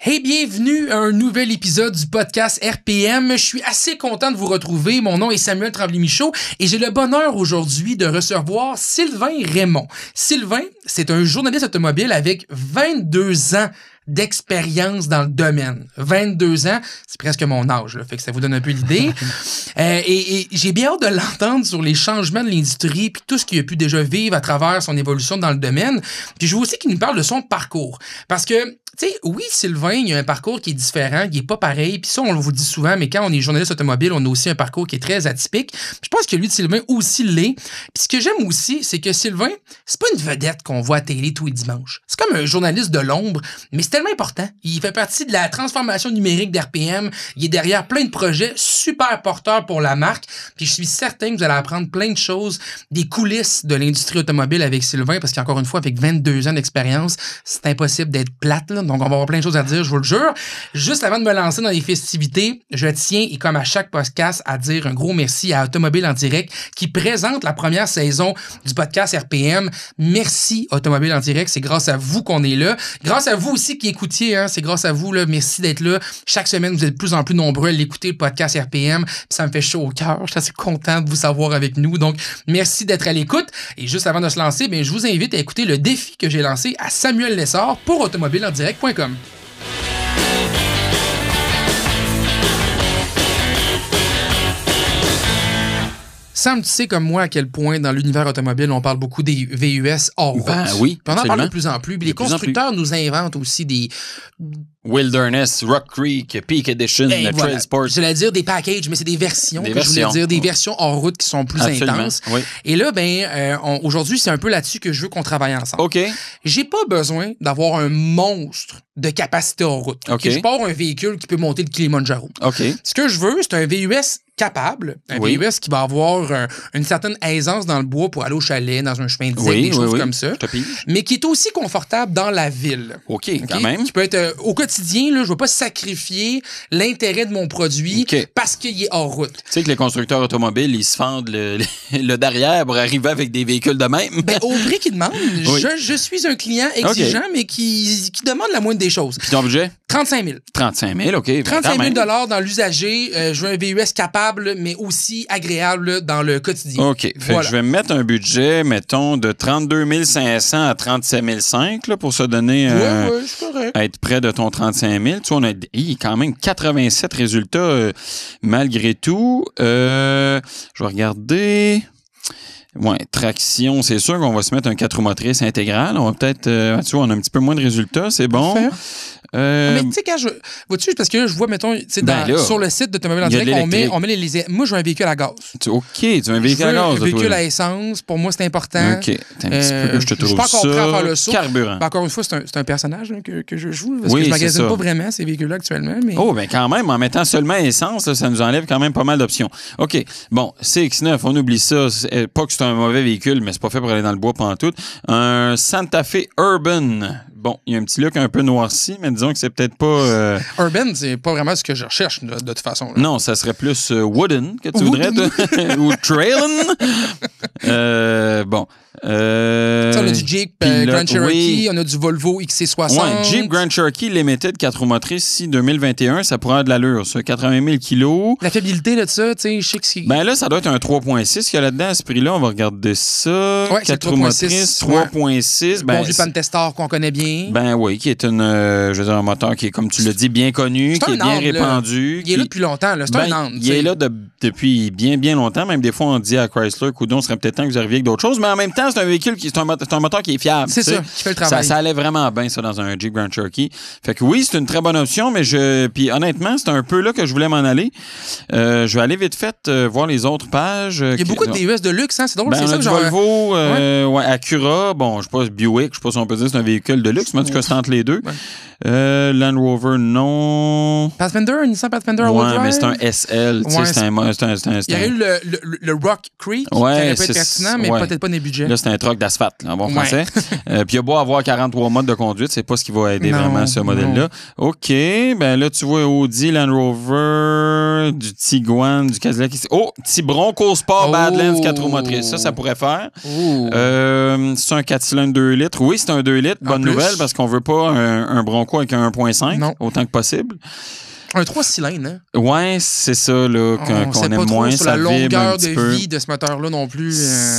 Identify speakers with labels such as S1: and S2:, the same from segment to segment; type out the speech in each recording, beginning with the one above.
S1: Hey, bienvenue à un nouvel épisode du podcast RPM. Je suis assez content de vous retrouver. Mon nom est Samuel Tremblay-Michaud et j'ai le bonheur aujourd'hui de recevoir Sylvain Raymond. Sylvain, c'est un journaliste automobile avec 22 ans d'expérience dans le domaine. 22 ans, c'est presque mon âge, là, fait que ça vous donne un peu l'idée. Et j'ai bien hâte de l'entendre sur les changements de l'industrie puis tout ce qu'il a pu déjà vivre à travers son évolution dans le domaine. Puis je veux aussi qu'il nous parle de son parcours. Parce que tu sais, oui, Sylvain, il y a un parcours qui est différent, qui est pas pareil. Puis ça, on vous dit souvent, mais quand on est journaliste automobile, on a aussi un parcours qui est très atypique. Puis je pense que lui de Sylvain aussi l'est. Puis ce que j'aime aussi, c'est que Sylvain, c'est pas une vedette qu'on voit à télé tous les dimanches. C'est comme un journaliste de l'ombre, mais c'est tellement important. Il fait partie de la transformation numérique d'RPM. Il est derrière plein de projets super porteurs pour la marque. Puis je suis certain que vous allez apprendre plein de choses, des coulisses de l'industrie automobile avec Sylvain, parce qu'encore une fois, avec 22 ans d'expérience, c'est impossible d'être plate, là. Donc, on va avoir plein de choses à dire, je vous le jure. Juste avant de me lancer dans les festivités, je tiens, et comme à chaque podcast, à dire un gros merci à Automobile en direct qui présente la première saison du podcast RPM. Merci Automobile en direct, c'est grâce à vous qu'on est là. Grâce à vous aussi qui écoutiez, hein, c'est grâce à vous, là. Merci d'être là. Chaque semaine, vous êtes de plus en plus nombreux à l'écouter, le podcast RPM. Puis ça me fait chaud au cœur. Je suis assez content de vous savoir avec nous. Donc, merci d'être à l'écoute. Et juste avant de se lancer, bien, je vous invite à écouter le défi que j'ai lancé à Samuel Lessard pour automobileendirect.com. Sam, tu sais comme moi à quel point dans l'univers automobile, on parle beaucoup des VUS hors route.
S2: Ben oui,
S1: on en parle de plus en plus. Les constructeurs nous inventent aussi des...
S2: Wilderness, Rock Creek, Peak Edition,
S1: Hey, voilà.
S2: Trail Sport.
S1: J'allais dire des packages, mais c'est des versions. Je voulais dire des versions hors route qui sont plus intenses.
S2: Oui.
S1: Et là, aujourd'hui, c'est un peu là-dessus que je veux qu'on travaille ensemble.
S2: OK.
S1: J'ai pas besoin d'avoir un monstre de capacité hors route.
S2: OK.
S1: Je pars un véhicule qui peut monter le Kilimanjaro.
S2: OK.
S1: Ce que je veux, c'est un VUS capable, un VUS qui va avoir une certaine aisance dans le bois pour aller au chalet, dans un chemin de zec, des choses comme ça, mais qui est aussi confortable dans la ville.
S2: OK, quand même.
S1: Qui peut être au quotidien, là, je ne vais pas sacrifier l'intérêt de mon produit parce qu'il est hors route.
S2: Tu sais que les constructeurs automobiles, ils se fendent le derrière pour arriver avec des véhicules de même.
S1: Ben, au prix qu'ils demandent, je suis un client exigeant, mais qui demande la moindre des choses.
S2: Puis ton budget?
S1: 35 000.
S2: 35 000, OK.
S1: 35 000 dans l'usager. Je veux un VUS capable, mais aussi agréable dans le quotidien.
S2: OK. Fait que je vais mettre un budget, mettons, de 32 500 à 37 500 là, pour se donner
S1: c'est correct.
S2: à être près de ton 35 000. Tu vois, on a quand même 87 résultats malgré tout. Je vais regarder... Ouais, traction, c'est sûr qu'on va se mettre un 4 roues motrices intégral. On va peut-être... tu vois, on a un petit peu moins de résultats, c'est bon.
S1: Mais tu sais, quand je... Vois-tu, parce que là, je vois, mettons, sur le site d'Automobile en direct, on met les... Moi, je veux un véhicule à gaz.
S2: OK, tu veux un véhicule à gaz.
S1: Un véhicule à essence, pour moi, c'est important.
S2: OK, un petit peu que je te trouve ça.
S1: Je suis pas encore prêt à faire le saut.
S2: Carburant.
S1: Encore une fois, c'est un personnage là, que je joue, parce que je magasine pas vraiment ces véhicules-là actuellement. Mais...
S2: Oh, ben quand même, en mettant seulement essence, là, ça nous enlève quand même pas mal d'options. OK, bon, CX-9, on oublie ça. Pas que c'est un mauvais véhicule, mais c'est pas fait pour aller dans le bois pantoute. Un Santa Fe Urban. Bon, il y a un petit look un peu noirci, mais disons que c'est peut-être pas...
S1: Urban, c'est pas vraiment ce que je recherche de toute façon. Là.
S2: Non, ça serait plus wooden que tu voudrais, toi. Ou trailin'. Bon.
S1: On a du Jeep Grand Cherokee, on a du Volvo XC60.
S2: Ouais, Jeep Grand Cherokee Limited 4 roues motrices, si 2021, ça pourrait avoir de l'allure, ça. 80 000 kilos.
S1: La fiabilité de ça, tu sais, je sais que c'est...
S2: Ben là, ça doit être un 3.6 qu'il y a là-dedans, à ce prix-là. On va regarder ça.
S1: Ouais,
S2: 4 roues motrices, 3.6.
S1: Ben, bon, du Pantestar qu'on connaît bien.
S2: Ben oui, qui est je veux dire, un moteur qui est, comme tu l'as dit, bien connu, qui est bien répandu.
S1: Il est là depuis longtemps, là. C'est un âne.
S2: Il est là depuis bien, bien longtemps. Même des fois, on dit à Chrysler, coudon, ce serait peut-être temps que vous arriviez avec d'autres choses. Mais en même temps, c'est un véhicule c'est un moteur qui est fiable.
S1: C'est ça, qui fait le travail.
S2: Ça allait vraiment bien, ça, dans un Jeep Grand Cherokee. Fait que oui, c'est une très bonne option, mais puis honnêtement, c'est un peu là que je voulais m'en aller. Je vais aller vite fait voir les autres pages.
S1: Il y a beaucoup de VUS de luxe, hein? C'est drôle, c'est ça.
S2: Du Volvo, Acura, bon, je sais pas, Buick, je sais pas si on peut dire c'est un véhicule de luxe, mais en tout cas, c'est entre les deux. Ouais. Land Rover, non.
S1: Pathfinder, un Nissan Pathfinder
S2: all-wheel drive? Mais c'est un SL, tu sais, c'est un...
S1: Il y aurait eu le Rock Creek, qui aurait pu être pertinent, mais peut-être pas dans les budgets.
S2: Là, c'est un truck d'asphalte, là, en bon français. Puis il y a beau avoir 43 modes de conduite, c'est pas ce qui va aider vraiment ce modèle-là. OK, ben là, tu vois Audi, Land Rover, du Tiguan, du Cadillac. Oh, petit Bronco Sport Badlands 4 roues motrices. Ça pourrait faire. C'est un 4 cylindres 2 litres. Oui, c'est un 2 litres. Bonne nouvelle, parce qu'on veut pas un Bronco avec un 1.5, autant que possible.
S1: Un 3 cylindres, hein?
S2: Ouais, c'est ça, là, qu'on aime moins.
S1: Sur la longueur de vie de ce moteur-là non plus.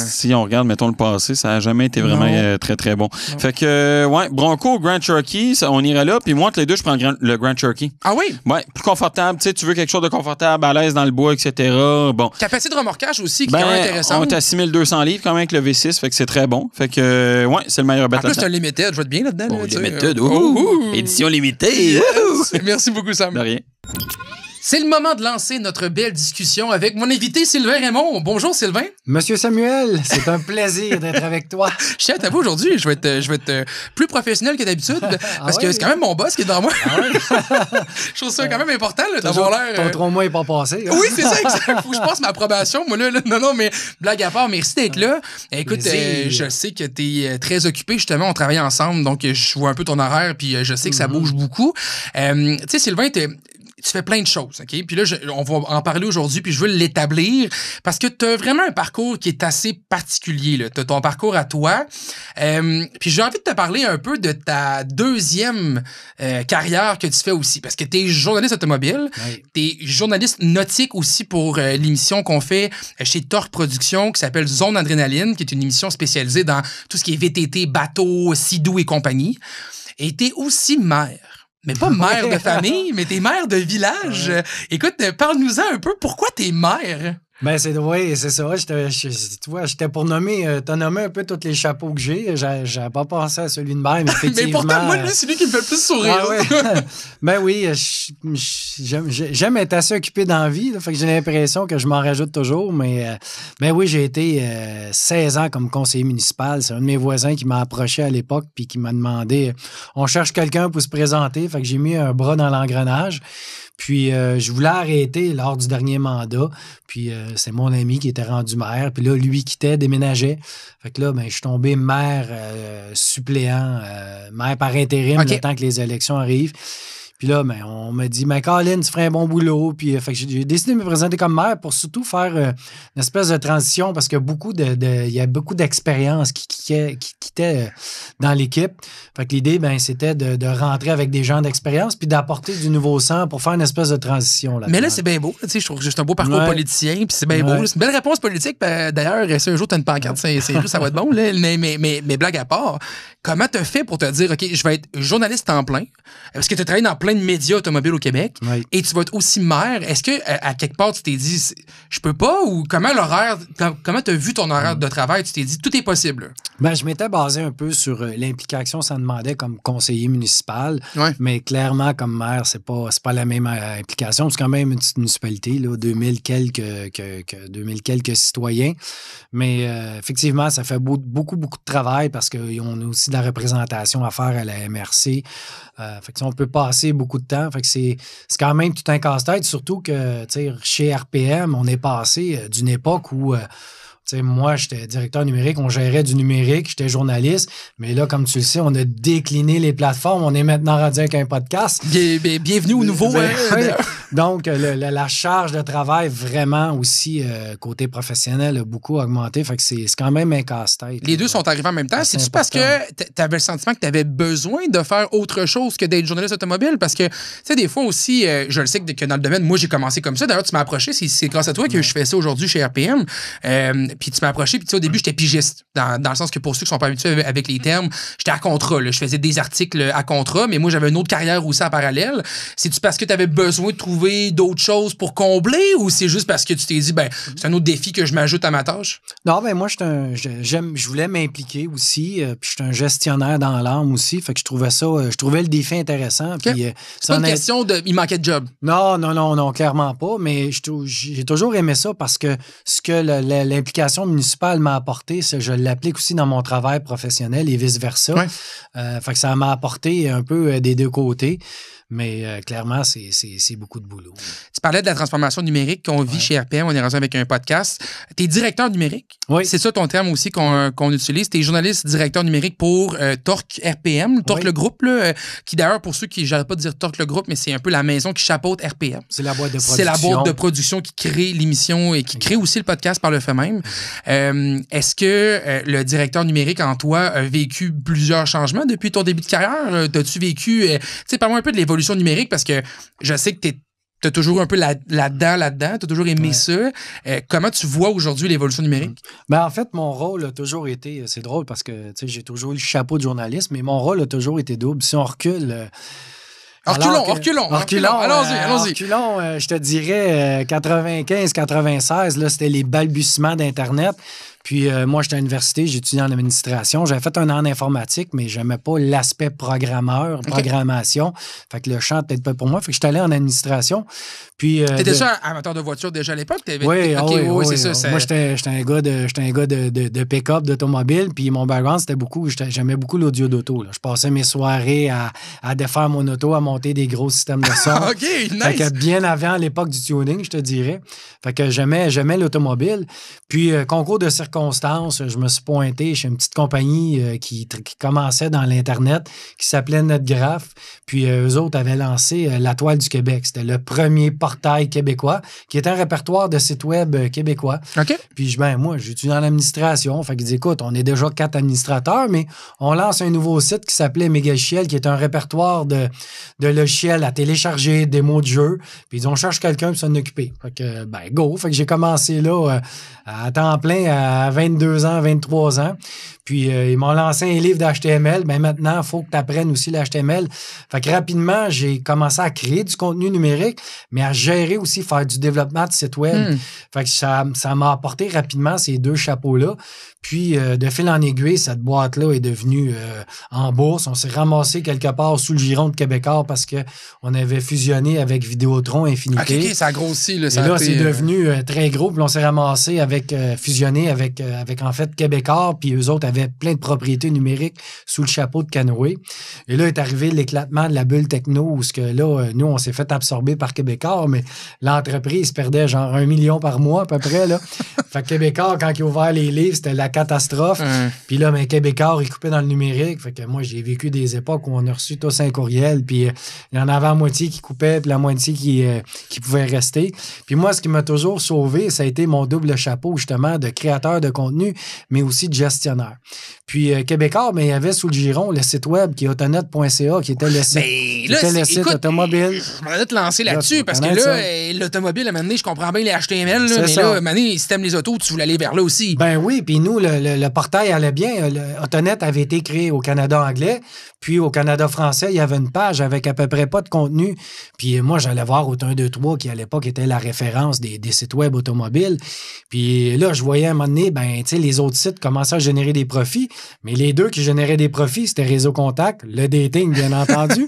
S2: Si on regarde, mettons, le passé, ça n'a jamais été vraiment très, très bon. Non. Fait que, ouais, Bronco, Grand Cherokee, ça, on irait là. Puis moi, entre les deux, je prends le Grand Cherokee.
S1: Ah oui?
S2: Ouais, plus confortable. Tu sais, tu veux quelque chose de confortable, à l'aise dans le bois, etc. Bon.
S1: Capacité de remorquage aussi, qui est quand même intéressante.
S2: On est à 6200 livres quand même avec le V6, fait que c'est très bon. Fait que, ouais, c'est le meilleur bet.
S1: En plus, c'est un limited. Je vais être bien là-dedans.
S2: Oh, limited. Édition limitée.
S1: Yes. Merci beaucoup, Sam.
S2: De rien.
S1: C'est le moment de lancer notre belle discussion avec mon invité Sylvain Raymond. Bonjour Sylvain.
S3: Monsieur Samuel, c'est un plaisir d'être avec toi.
S1: Je tiens à t'avouer aujourd'hui, je vais être plus professionnel que d'habitude parce que c'est quand même mon boss qui est devant moi. Je trouve ça quand même important là, d'avoir l'air.
S3: Ton 3 mois n'est pas passé. Hein?
S1: Oui, c'est ça, exact. Faut que je passe ma approbation. Moi, là, non, mais blague à part, merci d'être là. Écoute, je sais que tu es très occupé, justement, on travaille ensemble, donc je vois un peu ton horaire, puis je sais que ça bouge beaucoup. Tu sais, Sylvain, tu fais plein de choses, OK? Puis là, on va en parler aujourd'hui, puis je veux l'établir parce que tu as vraiment un parcours qui est assez particulier, là. Tu as ton parcours à toi. Puis j'ai envie de te parler un peu de ta deuxième carrière que tu fais aussi, parce que tu es journaliste automobile, tu es journaliste nautique aussi pour l'émission qu'on fait chez Torque Productions qui s'appelle Zone Adrénaline, qui est une émission spécialisée dans tout ce qui est VTT, bateau, Sea-Doo et compagnie. Et tu es aussi mère. Mais pas mère de famille, mais t'es mère de village. Écoute, parle-nous-en un peu. Pourquoi t'es mère?
S3: Ben, c'est ça. Tu vois, j'étais pour t'as nommé un peu tous les chapeaux que j'ai. J'avais pas pensé à celui de mère, mais effectivement.
S1: Mais pourtant, moi, lui, c'est lui qui me fait le plus sourire.
S3: Ah, ouais. Ben oui, j'aime être assez occupé dans la vie. Là, fait que j'ai l'impression que je m'en rajoute toujours. Mais ben oui, j'ai été 16 ans comme conseiller municipal. C'est un de mes voisins qui m'a approché à l'époque puis qui m'a demandé on cherche quelqu'un pour se présenter. Fait que j'ai mis un bras dans l'engrenage. Puis, je voulais arrêter lors du dernier mandat. Puis, c'est mon ami qui était rendu maire. Puis là, lui quittait, déménageait. Fait que là, ben, je suis tombé maire suppléant, maire par intérim, le temps que les élections arrivent. Puis là, ben, on m'a dit, Colin, tu ferais un bon boulot. Puis fait que j'ai décidé de me présenter comme maire pour surtout faire une espèce de transition parce qu'il y a beaucoup d'expérience qui quittait dans l'équipe. Fait que l'idée, ben, c'était de rentrer avec des gens d'expérience puis d'apporter du nouveau sang pour faire une espèce de transition.
S1: Mais là, c'est bien beau. Je trouve que c'est un beau parcours politicien puis c'est bien beau. C'est une belle réponse politique. D'ailleurs, si un jour tu as une pancarte, ça va être bon. Là. Mais blague à part, comment tu as fait pour te dire, OK, je vais être journaliste en plein? Parce que tu as travaillé dans plein de médias automobiles au Québec et tu vas être aussi maire. Est-ce que à quelque part, tu t'es dit, je peux pas? Ou comment tu as vu ton horaire de travail? Tu t'es dit, tout est possible?
S3: Ben, je m'étais basé un peu sur l'implication que ça demandait comme conseiller municipal, mais clairement, comme maire, c'est pas la même implication. C'est quand même une petite municipalité, là, 2000 quelques citoyens. Mais effectivement, ça fait beaucoup de travail parce qu'on a aussi de la représentation à faire à la MRC. Fait que, on peut passer beaucoup de temps. Fait que c'est quand même tout un casse-tête, surtout que chez RPM, on est passé d'une époque où moi, j'étais directeur numérique, on gérait du numérique, j'étais journaliste, mais là, comme tu le sais, on a décliné les plateformes, on est maintenant rendu avec un podcast.
S1: Bienvenue au nouveau.
S3: Donc, la charge de travail, vraiment aussi, côté professionnel, a beaucoup augmenté, fait que c'est quand même un casse-tête.
S1: Les deux sont arrivés en même temps. C'est-tu parce que tu avais le sentiment que tu avais besoin de faire autre chose que d'être journaliste automobile? Parce que, tu sais, des fois aussi, je le sais que dans le domaine, moi, j'ai commencé comme ça. D'ailleurs, tu m'as approché, c'est grâce à toi que je fais ça aujourd'hui chez RPM. Puis tu m'as approché, puis au début, j'étais pigiste, dans le sens que pour ceux qui sont pas habitués avec les termes, j'étais à contrat, là. Je faisais des articles à contrat, mais moi, j'avais une autre carrière aussi en parallèle. C'est-tu parce que tu avais besoin de trouver d'autres choses pour combler, ou c'est juste parce que tu t'es dit, ben, c'est un autre défi que je m'ajoute à ma tâche?
S3: Non, ben moi, je voulais m'impliquer aussi, puis je suis un gestionnaire dans l'âme aussi, fait que je trouvais le défi intéressant.
S1: Okay.
S3: Puis,
S1: c'est pas une question de il manquait de job.
S3: Non, clairement pas, mais j'ai toujours aimé ça parce que ce que l'implication l'éducation municipale m'a apporté, je l'applique aussi dans mon travail professionnel et vice-versa.
S1: Ouais.
S3: Fait que ça m'a apporté un peu des deux côtés. Mais clairement, c'est beaucoup de boulot.
S1: Tu parlais de la transformation numérique qu'on vit chez RPM. On est rendu avec un podcast. Tu es directeur numérique.
S3: Oui.
S1: C'est ça ton terme aussi qu'on utilise. Tu es journaliste directeur numérique pour Torque RPM, Torque le groupe, là, qui d'ailleurs, pour ceux qui, j'arrête pas de dire Torque le groupe, mais c'est un peu la maison qui chapeaute RPM.
S3: C'est la boîte de production.
S1: C'est la boîte de production qui crée l'émission et qui crée aussi le podcast par le fait même. Est-ce que le directeur numérique en toi a vécu plusieurs changements depuis ton début de carrière? T'as-tu vécu... tu sais, parle-moi un peu de l'évolution numérique parce que je sais que t'as toujours un peu là-dedans, t'as toujours aimé ça. Comment tu vois aujourd'hui l'évolution numérique?
S3: Ben, en fait, mon rôle a toujours été, c'est drôle parce que j'ai toujours eu le chapeau de journaliste, mais mon rôle a toujours été double. Si on recule...
S1: Reculons. Allons-y.
S3: Reculons, je te dirais 95-96, là, c'était les balbutiements d'Internet. Puis moi, j'étais à l'université, j'ai étudié en administration. J'avais fait un an en informatique, mais j'aimais pas l'aspect programmation. Fait que le champ, peut-être pas pour moi. Fait que j'étais allé en administration. Puis
S1: t'étais déjà amateur de voiture déjà à l'époque?
S3: Oui,
S1: c'est ça.
S3: Moi, j'étais un gars de pick-up, d'automobile. Puis mon background, c'était beaucoup... J'aimais beaucoup l'audio d'auto. Là. Je passais mes soirées à défaire mon auto, à monter des gros systèmes de son.
S1: OK, nice!
S3: Fait que bien avant l'époque du tuning, je te dirais. Fait que j'aimais l'automobile. Puis concours de circonstances, je me suis pointé chez une petite compagnie qui commençait dans l'Internet, qui s'appelait NetGraph. Puis eux autres avaient lancé La Toile du Québec. C'était le premier portail québécois, qui était un répertoire de sites web québécois.
S1: OK.
S3: Puis moi, j'étudie dans l'administration. Fait qu'ils disent, écoute, on est déjà 4 administrateurs, mais on lance un nouveau site qui s'appelait Megalogiciel, qui est un répertoire de logiciels à télécharger, démos de jeux. Puis ils disent, on cherche quelqu'un pour s'en occuper. Fait que, go. Fait que j'ai commencé là à temps plein à 22 ans, 23 ans. Puis, ils m'ont lancé un livre d'HTML. Ben maintenant, il faut que tu apprennes aussi l'HTML. Fait que rapidement, j'ai commencé à créer du contenu numérique, mais à gérer aussi, faire du développement de site web. Fait que ça m'a apporté rapidement ces deux chapeaux-là. Puis, de fil en aiguille, cette boîte-là est devenue en bourse. On s'est ramassé quelque part sous le giron de Québécois parce qu'on avait fusionné avec Vidéotron Infinité.
S1: OK, ça a grossi. Là,
S3: et là, c'est devenu très gros. Puis on s'est ramassé fusionné avec en fait Québécois. Puis eux autres avaient plein de propriétés numériques sous le chapeau de Canoë. Et là est arrivé l'éclatement de la bulle techno où nous, on s'est fait absorber par Québécois, mais l'entreprise perdait genre 1 million par mois à peu près. Là. Fait que Québécois, quand ils ont ouvert les livres, c'était la catastrophe. Puis là, Québécois, ils coupaient dans le numérique. Fait que moi, j'ai vécu des époques où on a reçu tous un courriel, puis il y en avait la moitié qui coupait, puis la moitié qui pouvait rester. Puis moi, ce qui m'a toujours sauvé, ça a été mon double chapeau, justement, de créateur de contenu, mais aussi de gestionnaire. Puis Québécois, il y avait sous le giron le site web qui est autonet.ca, qui était le site automobile.
S1: Je m'en ai te lancer là-dessus, parce que là, l'automobile, à un moment donné, je comprends bien les HTML, là, mais
S3: ça.
S1: là, à un moment donné, si t'aimes les autos, tu voulais aller vers là aussi.
S3: Ben oui, puis nous, le portail allait bien. Autonet avait été créé au Canada anglais, puis au Canada français, il y avait une page avec à peu près pas de contenu. Puis moi, j'allais voir Auto 1, 2, 3, qui à l'époque était la référence des sites web automobiles. Puis là, je voyais à un moment donné, les autres sites commençaient à générer des profits, mais les deux qui généraient des profits, c'était Réseau Contact, le dating, bien entendu.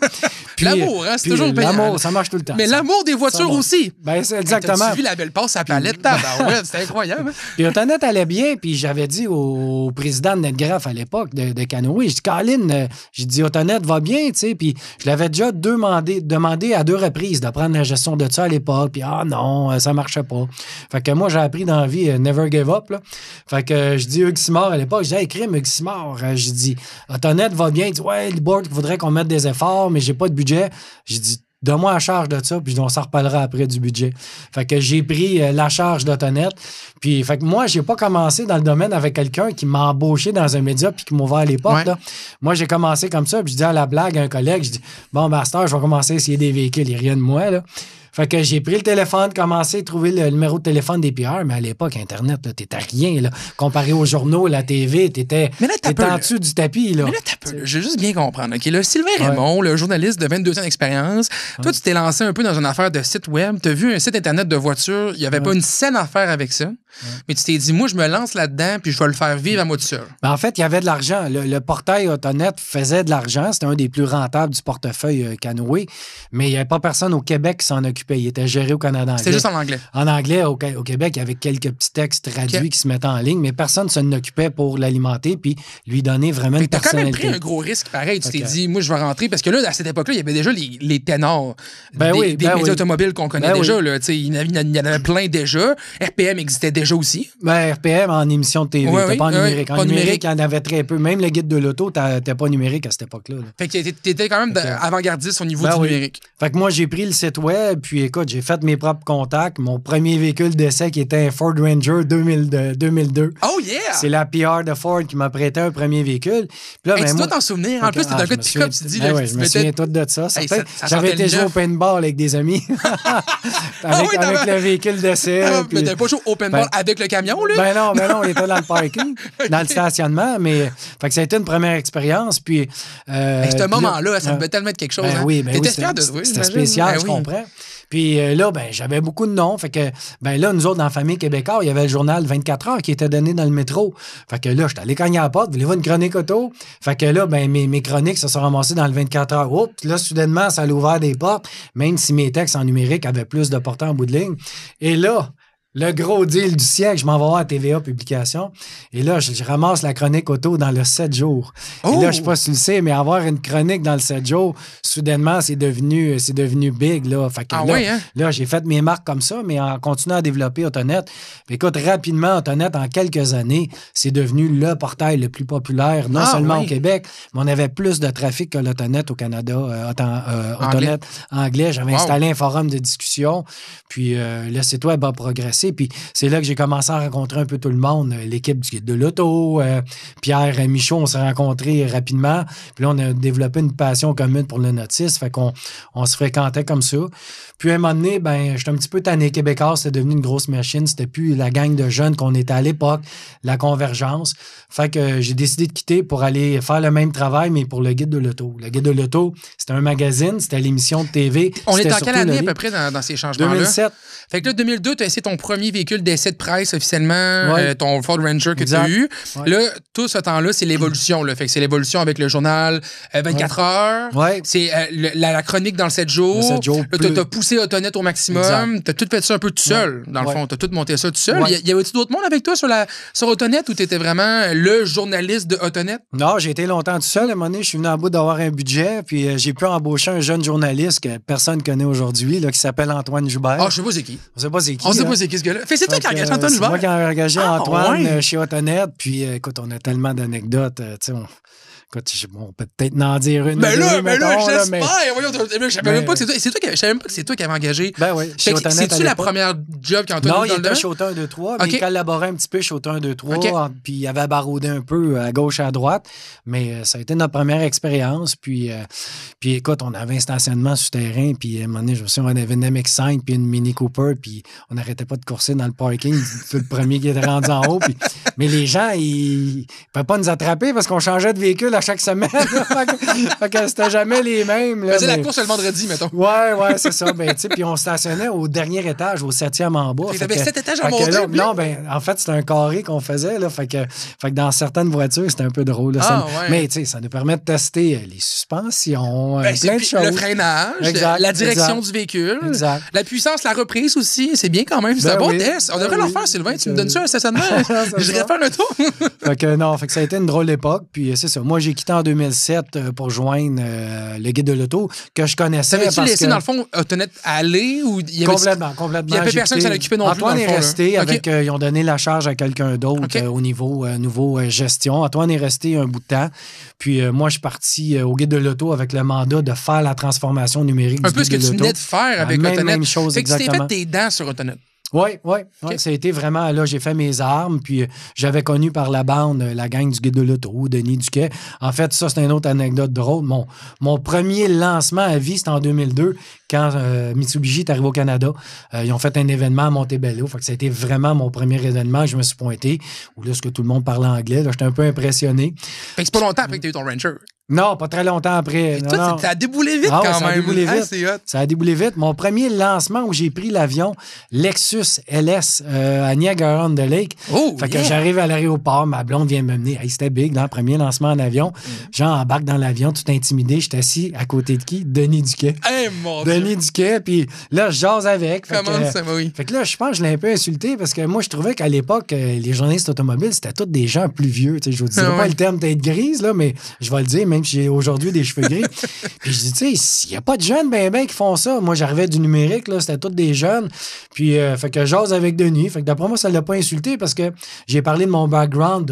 S1: Puis, l'amour, c'est toujours payant.
S3: L'amour, ça marche tout le temps.
S1: Mais l'amour des voitures aussi.
S3: Ben, c'est exactement.
S1: T'as-tu vu la belle passe à la palette? C'était incroyable.
S3: Puis Autonet allait bien, puis j'avais dit au président de NetGraph à l'époque, de Canoë, je dis, Colin, j'ai dit, Autonet va bien, tu sais, puis je l'avais déjà demandé à 2 reprises de prendre la gestion de ça à l'époque, puis non, ça marchait pas. Fait que moi, j'ai appris dans la vie, never give up, là. Fait que je dis Hugues Simard à l'époque, je dis, hey, crime, Hugues Simard, j'ai dit, Autonet va bien, il dit, ouais, le board, il faudrait qu'on mette des efforts, mais j'ai pas de budget. J'ai dit, donne-moi la charge de ça, puis on s'en reparlera après du budget. Fait que j'ai pris la charge d'Autonet. Puis, fait que moi, j'ai pas commencé dans le domaine avec quelqu'un qui m'a embauché dans un média puis qui m'a ouvert les portes. Là. Moi, j'ai commencé comme ça, puis je dis à la blague à un collègue, je dis, bon, master, je vais commencer à essayer des véhicules, il n'y a rien de moi, là. Fait que j'ai pris le téléphone, commencé à trouver le numéro de téléphone des PR, mais à l'époque, Internet, là, t'étais rien, là. Comparé aux journaux, la TV, t'étais en dessous du tapis, là.
S1: Mais là, je veux juste bien comprendre, OK? Là, Sylvain Raymond, le journaliste de 22 ans d'expérience, toi, tu t'es lancé un peu dans une affaire de site web, t'as vu un site Internet de voiture, il n'y avait pas une saine affaire avec ça. mais tu t'es dit, moi, je me lance là-dedans, puis je vais le faire vivre à moi tout seul.
S3: Ben, en fait, il y avait de l'argent. Le portail Autonet faisait de l'argent. C'était un des plus rentables du portefeuille Canoë, mais il n'y avait pas personne au Québec qui s'en occupait. Il était géré au Canada anglais.
S1: C'était juste en anglais.
S3: En anglais, au Québec, il y avait quelques petits textes traduits qui se mettaient en ligne, mais personne ne s'en occupait pour l'alimenter puis lui donner vraiment une personnalité.
S1: Tu as quand même pris un gros risque pareil. Tu t'es dit, moi, je vais rentrer, parce que là, à cette époque-là, il y avait déjà les ténors des médias automobiles qu'on connaît déjà. Là. Il y en avait plein déjà. RPM existait déjà aussi.
S3: Ben, RPM en émission de TV, pas en numérique. En numérique, il y en avait très peu. Même le guide de l'auto, t'étais pas numérique à cette époque-là. Là.
S1: Fait que t'étais quand même avant-gardiste au niveau du numérique.
S3: Fait que moi, j'ai pris le site web, puis écoute, j'ai fait mes propres contacts. Mon premier véhicule d'essai qui était un Ford Ranger 2002.
S1: Oh yeah!
S3: C'est la PR de Ford qui m'a prêté un premier véhicule. Puis là,
S1: tu dois t'en souvenir. En plus, t'es un gars de pick-up, tu dis.
S3: Je me souviens tout de ça. J'avais été jouer au paintball avec des amis. avec le véhicule d'essai.
S1: Mais t'avais pas joué au paintball avec le camion, là?
S3: Ben non, on était dans le parking, dans le stationnement. Mais fait que ça a été une première expérience. Puis.
S1: Ce moment-là, ça devait tellement être quelque chose.
S3: Oui,
S1: t'étais fier de toi.
S3: C'était spécial, je comprends. Puis là, j'avais beaucoup de noms. Fait que, là, nous autres, dans la famille québécoise, il y avait le journal 24 heures qui était donné dans le métro. Fait que là, j'étais allé cogner à la porte. Voulez-vous une chronique auto? Fait que là, mes chroniques se sont ramassées dans le 24 heures. Oups, là, soudainement, ça a ouvert des portes, même si mes textes en numérique avaient plus de portée en bout de ligne. Et là, le gros deal du siècle, je m'en vais voir à TVA Publication. Et là, je ramasse la chronique auto dans le 7 jours. Oh! Et là, je sais pas si tu le sais, mais avoir une chronique dans le 7 jours, soudainement, c'est devenu big. Là. Fait que là, j'ai fait mes marques comme ça, mais en continuant à développer Autonet. Écoute, rapidement, Autonet, en quelques années, c'est devenu le portail le plus populaire, non seulement au Québec, mais on avait plus de trafic que l'Autonet au Canada. Autonet anglais. J'avais installé un forum de discussion, puis le site web a progressé. Puis c'est là que j'ai commencé à rencontrer un peu tout le monde, l'équipe du guide de l'auto, Pierre et Michaud, on s'est rencontrés rapidement. Puis là, on a développé une passion commune pour le nautisme, fait qu'on se fréquentait comme ça. Puis à un moment donné, j'étais un petit peu tanné. Québécois, c'était devenu une grosse machine. C'était plus la gang de jeunes qu'on était à l'époque, la convergence. Fait que j'ai décidé de quitter pour aller faire le même travail, mais pour le guide de l'auto. Le guide de l'auto, c'était un magazine, c'était l'émission de TV.
S1: On est en quelle année à peu près dans ces changements-là?
S3: 2007.
S1: Fait que là, 2002, tu as essayé ton premier véhicule d'essai de presse officiellement, ton Ford Ranger que tu as eu. Ouais. Là, tout ce temps-là, c'est l'évolution. Là. Fait que c'est l'évolution avec le journal 24 heures.
S3: Ouais.
S1: C'est la chronique dans le 7 jours. Le 7 jours là, tu as poussé Autonet au maximum. Tu as tout fait ça un peu tout seul, dans le fond. Tu as tout monté ça tout seul. Y avait-tu d'autres monde avec toi sur Autonet ou tu étais vraiment le journaliste de Autonet?
S3: Non, j'ai été longtemps tout seul. À un moment donné, je suis venu en bout d'avoir un budget. Puis j'ai pu embaucher un jeune journaliste que personne ne connaît aujourd'hui, là, qui s'appelle Antoine Joubert.
S1: Ah, je sais pas c'est qui.
S3: On sait pas c'est qui.
S1: On sait pas c'est qui ce gars-là. Fait c'est toi qui as engagé Antoine Joubert?
S3: C'est moi qui ai engagé Antoine chez Autonet. Puis écoute, on a tellement d'anecdotes. Écoute, on peut peut-être en dire une.
S1: Mais là, j'espère. Je savais même pas que c'est toi qui avais engagé.
S3: Ben oui.
S1: C'est-tu la première job qu'Antoine
S3: Non, il était chez Auto 1, 2, 3. Mais il collaborait un petit peu chez Auto 1, 2, 3. Puis il avait baroudé un peu à gauche et à droite. Mais ça a été notre première expérience. Puis écoute, on avait un stationnement souterrain. Puis à un moment donné, je me souviens, on avait une MX-5 puis une Mini Cooper. Puis on n'arrêtait pas de courser dans le parking. Le premier qui était rendu en haut. Mais les gens, ils ne pouvaient pas nous attraper parce qu'on changeait de véhicule à chaque semaine. Fait que c'était jamais les mêmes.
S1: Faisait la course le vendredi, mettons.
S3: Ouais, c'est ça. Puis on stationnait au dernier étage, au 7e en bas.
S1: Fait que t'avais 7 étages à monter. Là,
S3: non, en fait, c'était un carré qu'on faisait. Là, fait que dans certaines voitures, c'était un peu drôle. Là, mais ça nous permet de tester les suspensions, plein de choses.
S1: Le freinage, la direction du véhicule, la puissance, la reprise aussi. C'est bien quand même. C'est un bon test. On devrait leur faire, Sylvain. Tu me donnes ça un stationnement? Je devrais faire un tour.
S3: Fait que ça a été une drôle d'époque. Puis c'est ça. Moi, j'ai quitté en 2007 pour joindre le guide de l'auto que je connaissais.
S1: T'avais-tu laissé, dans le fond, Autonet aller ou il y avait...
S3: Complètement.
S1: Il n'y avait personne qui s'en occupait non plus.
S3: Antoine est resté avec... ils ont donné la charge à quelqu'un d'autre au niveau gestion. Antoine est resté un bout de temps. Puis moi, je suis parti au guide de l'auto avec le mandat de faire la transformation numérique du guide de l'auto. Un peu ce que tu venais de faire avec Autonet. Même chose,
S1: fait que tu t'es fait tes dents sur Autonet.
S3: Oui. Ça a été vraiment, là, j'ai fait mes armes, puis j'avais connu par la bande la gang du guide de l'auto, Denis Duquet. En fait, ça, c'est une autre anecdote drôle. Mon premier lancement à vie, c'était en 2002, quand Mitsubishi est arrivé au Canada. Ils ont fait un événement à Montebello. Fait que ça a été vraiment mon premier événement. Je me suis pointé, où là, ce que tout le monde parlait anglais, là, j'étais un peu impressionné.
S1: Fait que c'est pas longtemps après que tu as eu ton Ranger.
S3: Non, pas très longtemps après.
S1: Et
S3: Non,
S1: toi,
S3: non.
S1: ça a déboulé vite
S3: Ah ouais,
S1: quand
S3: ça a
S1: même.
S3: déboulé
S1: Ah,
S3: vite.
S1: c'est hot.
S3: Ça a déboulé vite. Mon premier lancement où j'ai pris l'avion, Lexus LS à Niagara-on-the-Lake.
S1: Oh,
S3: Fait que
S1: yeah.
S3: j'arrive à l'aéroport, ma blonde vient me mener. Hey, c'était big, le premier lancement en avion. Genre, embarque dans l'avion, tout intimidé. Je suis assis à côté de qui? Denis Duquet.
S1: Hey, mon Dieu.
S3: Denis Duquet, puis là, je jase avec. Fait
S1: Comment
S3: que,
S1: ça, oui.
S3: fait que là, je pense que je l'ai un peu insulté parce que moi, je trouvais qu'à l'époque, les journalistes automobiles, c'était tous des gens plus vieux. Tu sais, je vous dirais
S1: Ah ouais.
S3: pas le terme tête grise, là, mais je vais le dire, même si j'ai aujourd'hui des cheveux gris. Puis je dis, tu sais, il n'y a pas de jeunes ben qui font ça. Moi, j'arrivais du numérique, là, c'était tous des jeunes. Puis, fait que j'ose avec Denis. Fait que d'après moi, ça ne l'a pas insulté parce que j'ai parlé de mon background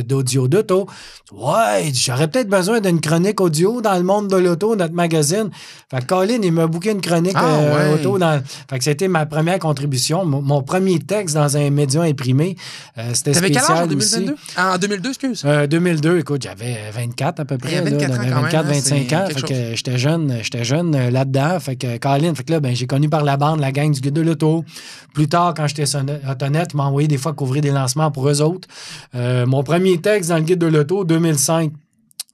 S3: d'audio d'auto. Ouais, j'aurais peut-être besoin d'une chronique audio dans le monde de l'auto, notre magazine. Fait que Colin, il m'a booké une chronique
S1: ouais.
S3: auto. Fait que c'était ma première contribution. Mon premier texte dans un média imprimé, c'était
S1: T'avais quel âge en
S3: spécial aussi.
S1: 2022? En 2002, excuse.
S3: 2002, écoute, j'avais 24 à peu près.
S1: 24
S3: là,
S1: ans quand même,
S3: 24,
S1: hein,
S3: 25
S1: c'est
S3: ans.
S1: quelque
S3: Fait que j'étais jeune là-dedans. Fait que Colin, fait que là, ben, j'ai connu par la bande la gang du Guide de l'auto. Plus tard, quand j'étais autonette, ils m'ont envoyé des fois couvrir des lancements pour eux autres. Mon premier texte dans le Guide de l'auto, 2005.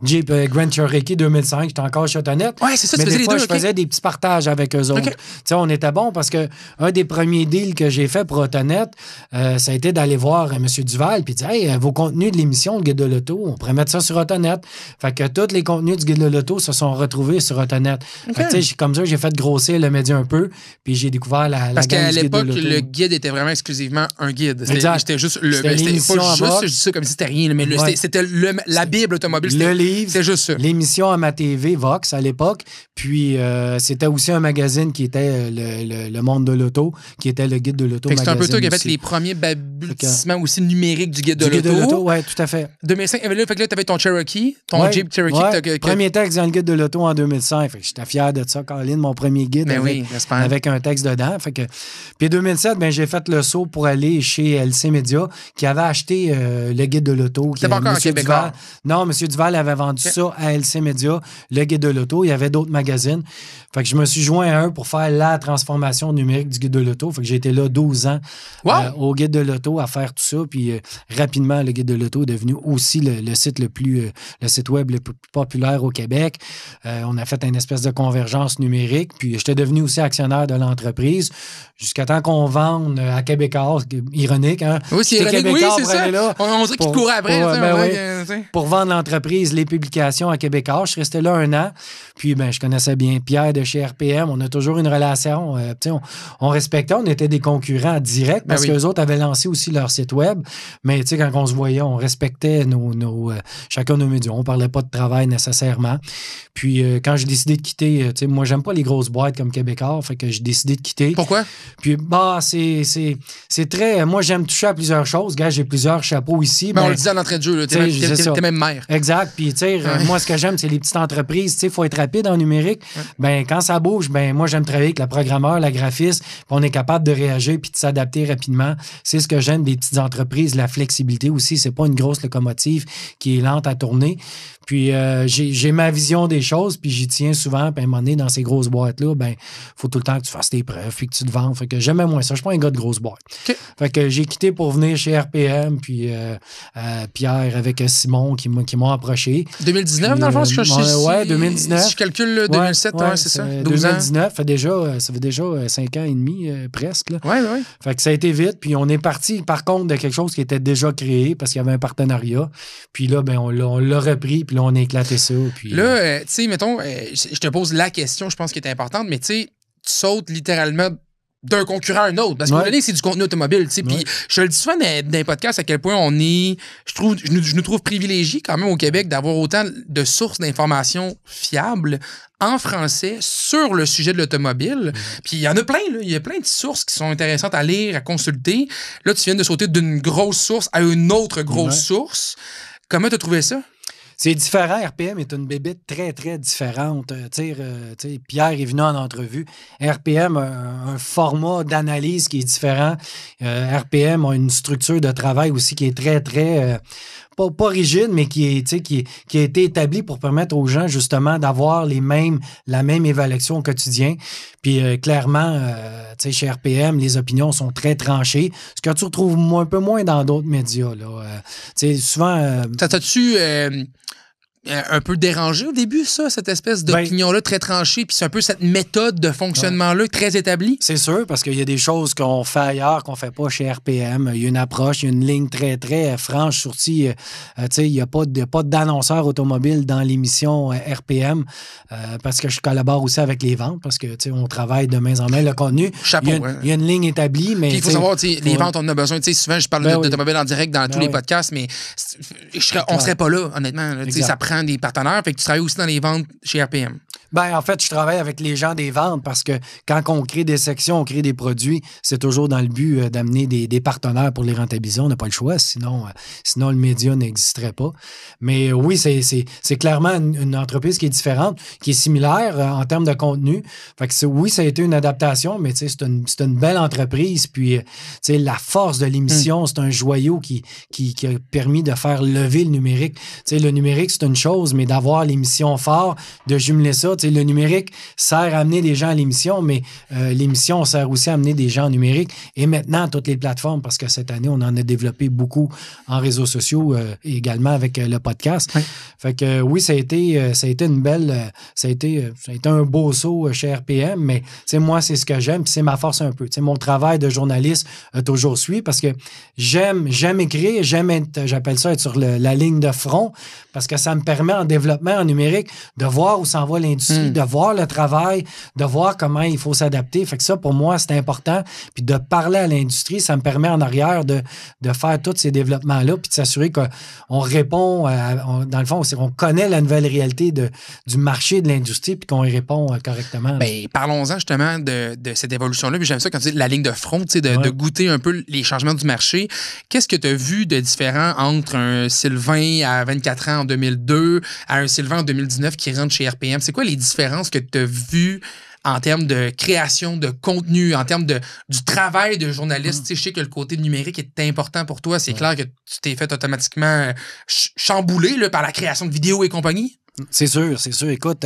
S3: Jeep Grand Cherokee 2005, j'étais encore chez Autonette.
S1: Ouais, c'est ça, tu
S3: mais
S1: faisais
S3: des
S1: les
S3: fois,
S1: deux,
S3: je
S1: ok.
S3: faisais des petits partages avec eux autres.
S1: Ok.
S3: Tu sais, on était bon parce que un des premiers deals que j'ai fait pour Autonette, ça a été d'aller voir M. Duval puis dire, hey, vos contenus de l'émission, le Guide de l'auto, on pourrait mettre ça sur Autonette. Fait que tous les contenus du Guide de l'auto se sont retrouvés sur Autonette. Fait que, tu sais, comme ça, j'ai fait grossir le média un peu, puis j'ai découvert la
S1: Parce
S3: gang
S1: qu'à
S3: du Guide de
S1: l'époque,
S3: l'auto.
S1: le guide était vraiment exclusivement un guide.
S3: Exact.
S1: C'était juste
S3: C'était l'émission
S1: pas
S3: en
S1: juste,
S3: box.
S1: je dis ça comme si c'était rien, mais
S3: Ouais.
S1: c'était la Bible automobile.
S3: Le livre,
S1: C'était juste ça.
S3: l'émission à ma TV, Vox, à l'époque. Puis, c'était aussi un magazine qui était le monde de l'auto, qui était le Guide de l'auto
S1: Fait que c'est un peu toi qui a fait
S3: aussi.
S1: les premiers balbutissements aussi numériques du guide de
S3: Du Guide de
S1: l'auto.
S3: l'auto, oui, tout à fait.
S1: 2005, fait que là, t'avais ton Cherokee, ton
S3: Ouais,
S1: Jeep Cherokee.
S3: ouais. Premier texte dans le Guide de l'auto en 2005. Fait que j'étais fier de ça, Colin, mon premier guide
S1: Mais
S3: avec,
S1: oui, j'espère.
S3: avec un texte dedans. Fait que, puis 2007, ben, j'ai fait le saut pour aller chez LC Media qui avait acheté le Guide de l'auto.
S1: C'était pas encore un Québécois.
S3: Non, M. Duval avait vendu ça à LC Media, le Guide de l'auto. Il y avait d'autres magazines. Fait que je me suis joint à eux pour faire la transformation numérique du Guide de l'auto. Fait que j'ai été là 12 ans
S1: Wow!
S3: au Guide de l'auto à faire tout ça. Puis rapidement, le Guide de l'auto est devenu aussi le site le site web le plus populaire au Québec. On a fait une espèce de convergence numérique. Puis j'étais devenu aussi actionnaire de l'entreprise jusqu'à temps qu'on vende à Québécois. Ironique, hein?
S1: Oui, c'est
S3: J'étais
S1: ironique. Oui,
S3: Québécois
S1: c'est
S3: pour
S1: ça.
S3: aller là
S1: On dirait qu'il
S3: pour-
S1: courait après.
S3: pour,
S1: tu sais,
S3: ben
S1: on dirait
S3: oui.
S1: que, tu sais.
S3: pour vendre l'entreprise, les publications à Québécois. Je suis resté là 1 an. Puis, ben, je connaissais bien Pierre de chez RPM. On a toujours une relation. Tu sais, on respectait. On était des concurrents directs parce
S1: Ben oui.
S3: qu'eux autres avaient lancé aussi leur site web. Mais, tu sais, quand on se voyait, on respectait chacun nos médias. On parlait pas de travail nécessairement. Puis, quand j'ai décidé de quitter, tu sais, moi, j'aime pas les grosses boîtes comme Québécois. Fait que j'ai décidé de quitter.
S1: Pourquoi?
S3: Puis, bah, c'est très. Moi, j'aime toucher à plusieurs choses. Gars, j'ai plusieurs chapeaux ici.
S1: Ben, on
S3: mais-
S1: le disait à l'entrée de jeu. là,
S3: Tu sais, c'est ça.
S1: T'es même maire.
S3: Exact. Puis, tu sais, moi, ce que j'aime, c'est les petites entreprises. Tu sais, il faut être rapide en numérique. Ben, quand ça bouge, ben, moi, j'aime travailler avec le programmeur, la graphiste, puis on est capable de réagir puis de s'adapter rapidement. C'est ce que j'aime des petites entreprises, la flexibilité aussi. C'est pas une grosse locomotive qui est lente à tourner. Puis, j'ai ma vision des choses, puis j'y tiens souvent. Puis, à un moment donné, dans ces grosses boîtes-là, ben, faut tout le temps que tu fasses tes preuves puis que tu te vendes. Fait que j'aimais moins ça. Je suis pas un gars de grosse boîte.
S1: OK.
S3: Fait que j'ai quitté pour venir chez RPM, puis Pierre avec Simon qui m'ont approché.
S1: 2019, dans le fond,
S3: Ouais, 2019.
S1: Si je calcule là, 2007, ouais, c'est ça. 12 ans.
S3: 2019, ça fait déjà 5 ans et demi presque. Là.
S1: Ouais, ouais.
S3: Fait que ça a été vite. Puis on est parti, par contre, de quelque chose qui était déjà créé parce qu'il y avait un partenariat. Puis là, ben, on l'a repris, puis là, on a éclaté ça. Puis,
S1: Là, tu sais, mettons, je te pose la question, je pense, qui est importante, mais tu sais, tu sautes littéralement d'un concurrent à un autre. Parce qu'au donné, c'est du contenu automobile, tu sais. Puis je le dis souvent dans les podcasts à quel point on est, je nous trouve privilégiés quand même au Québec d'avoir autant de sources d'informations fiables en français sur le sujet de l'automobile. Puis il y en a plein, là. Il y a plein de sources qui sont intéressantes à lire, à consulter. Là, tu viens de sauter d'une grosse source à une autre grosse source. Comment tu as trouvé ça?
S3: C'est différent. RPM est une bébête très, très différente. Tu sais, Pierre est venu en entrevue. RPM a un format d'analyse qui est différent. RPM a une structure de travail aussi qui est très, très... pas rigide, mais qui a été établie pour permettre aux gens, justement, d'avoir la même évaluation au quotidien. Puis, clairement, chez RPM, les opinions sont très tranchées, ce que tu retrouves un peu moins dans d'autres médias. Là. Souvent...
S1: T'as-tu... un peu dérangé au début, ça, cette espèce d'opinion-là très tranchée, puis c'est un peu cette méthode de fonctionnement-là très établie?
S3: C'est sûr, parce qu'il y a des choses qu'on fait ailleurs qu'on fait pas chez RPM. Il y a une approche, il y a une ligne très, très franche. Surtout, il n'y a pas d'annonceur automobile dans l'émission RPM, parce que je collabore aussi avec les ventes, parce que on travaille de main en main le contenu.
S1: Chapeau,
S3: il y a une ligne établie, mais...
S1: Il faut savoir, les ventes, on en a besoin. Souvent, je parle d'automobile en direct dans tous les podcasts, mais on serait pas là, honnêtement. Là, ça prend des partenaires. Fait que tu travailles aussi dans les ventes chez RPM.
S3: Ben, en fait, je travaille avec les gens des ventes parce que quand on crée des sections, on crée des produits, c'est toujours dans le but d'amener des partenaires pour les rentabiliser. On n'a pas le choix, sinon le média n'existerait pas. Mais oui, c'est clairement une entreprise qui est différente, qui est similaire en termes de contenu. Fait que oui, ça a été une adaptation, mais c'est une belle entreprise. Puis, la force de l'émission, c'est un joyau qui a permis de faire lever le numérique. Le numérique, c'est une chose, mais d'avoir l'émission fort, de jumeler ça, le numérique sert à amener des gens à l'émission, mais l'émission sert aussi à amener des gens au numérique. Et maintenant, toutes les plateformes, parce que cette année, on en a développé beaucoup en réseaux sociaux, également avec le podcast. Oui. Fait que oui, ça a été une belle... ça a été un beau saut chez RPM, mais moi, c'est ce que j'aime, puis c'est ma force un peu. Mon travail de journaliste a toujours suivi, parce que j'aime écrire, j'appelle ça être sur la ligne de front, parce que ça me permet en développement en numérique de voir où s'en va l'industrie, de voir le travail, de voir comment il faut s'adapter. Fait que ça, pour moi, c'est important. Puis de parler à l'industrie, ça me permet en arrière de faire tous ces développements-là, puis de s'assurer qu'on répond, dans le fond, on connaît la nouvelle réalité du marché de l'industrie, puis qu'on y répond correctement.
S1: Bien, parlons-en justement de cette évolution-là. Puis j'aime ça quand tu dis la ligne de front, de goûter un peu les changements du marché. Qu'est-ce que tu as vu de différent entre un Sylvain à 24 ans en 2002 à un Sylvain en 2019 qui rentre chez RPM? C'est quoi les différences que tu as vues en termes de création de contenu, en termes du travail de journaliste? Je sais que le côté numérique est important pour toi. C'est clair que tu t'es fait automatiquement chambouler par la création de vidéos et compagnie.
S3: C'est sûr. Écoute,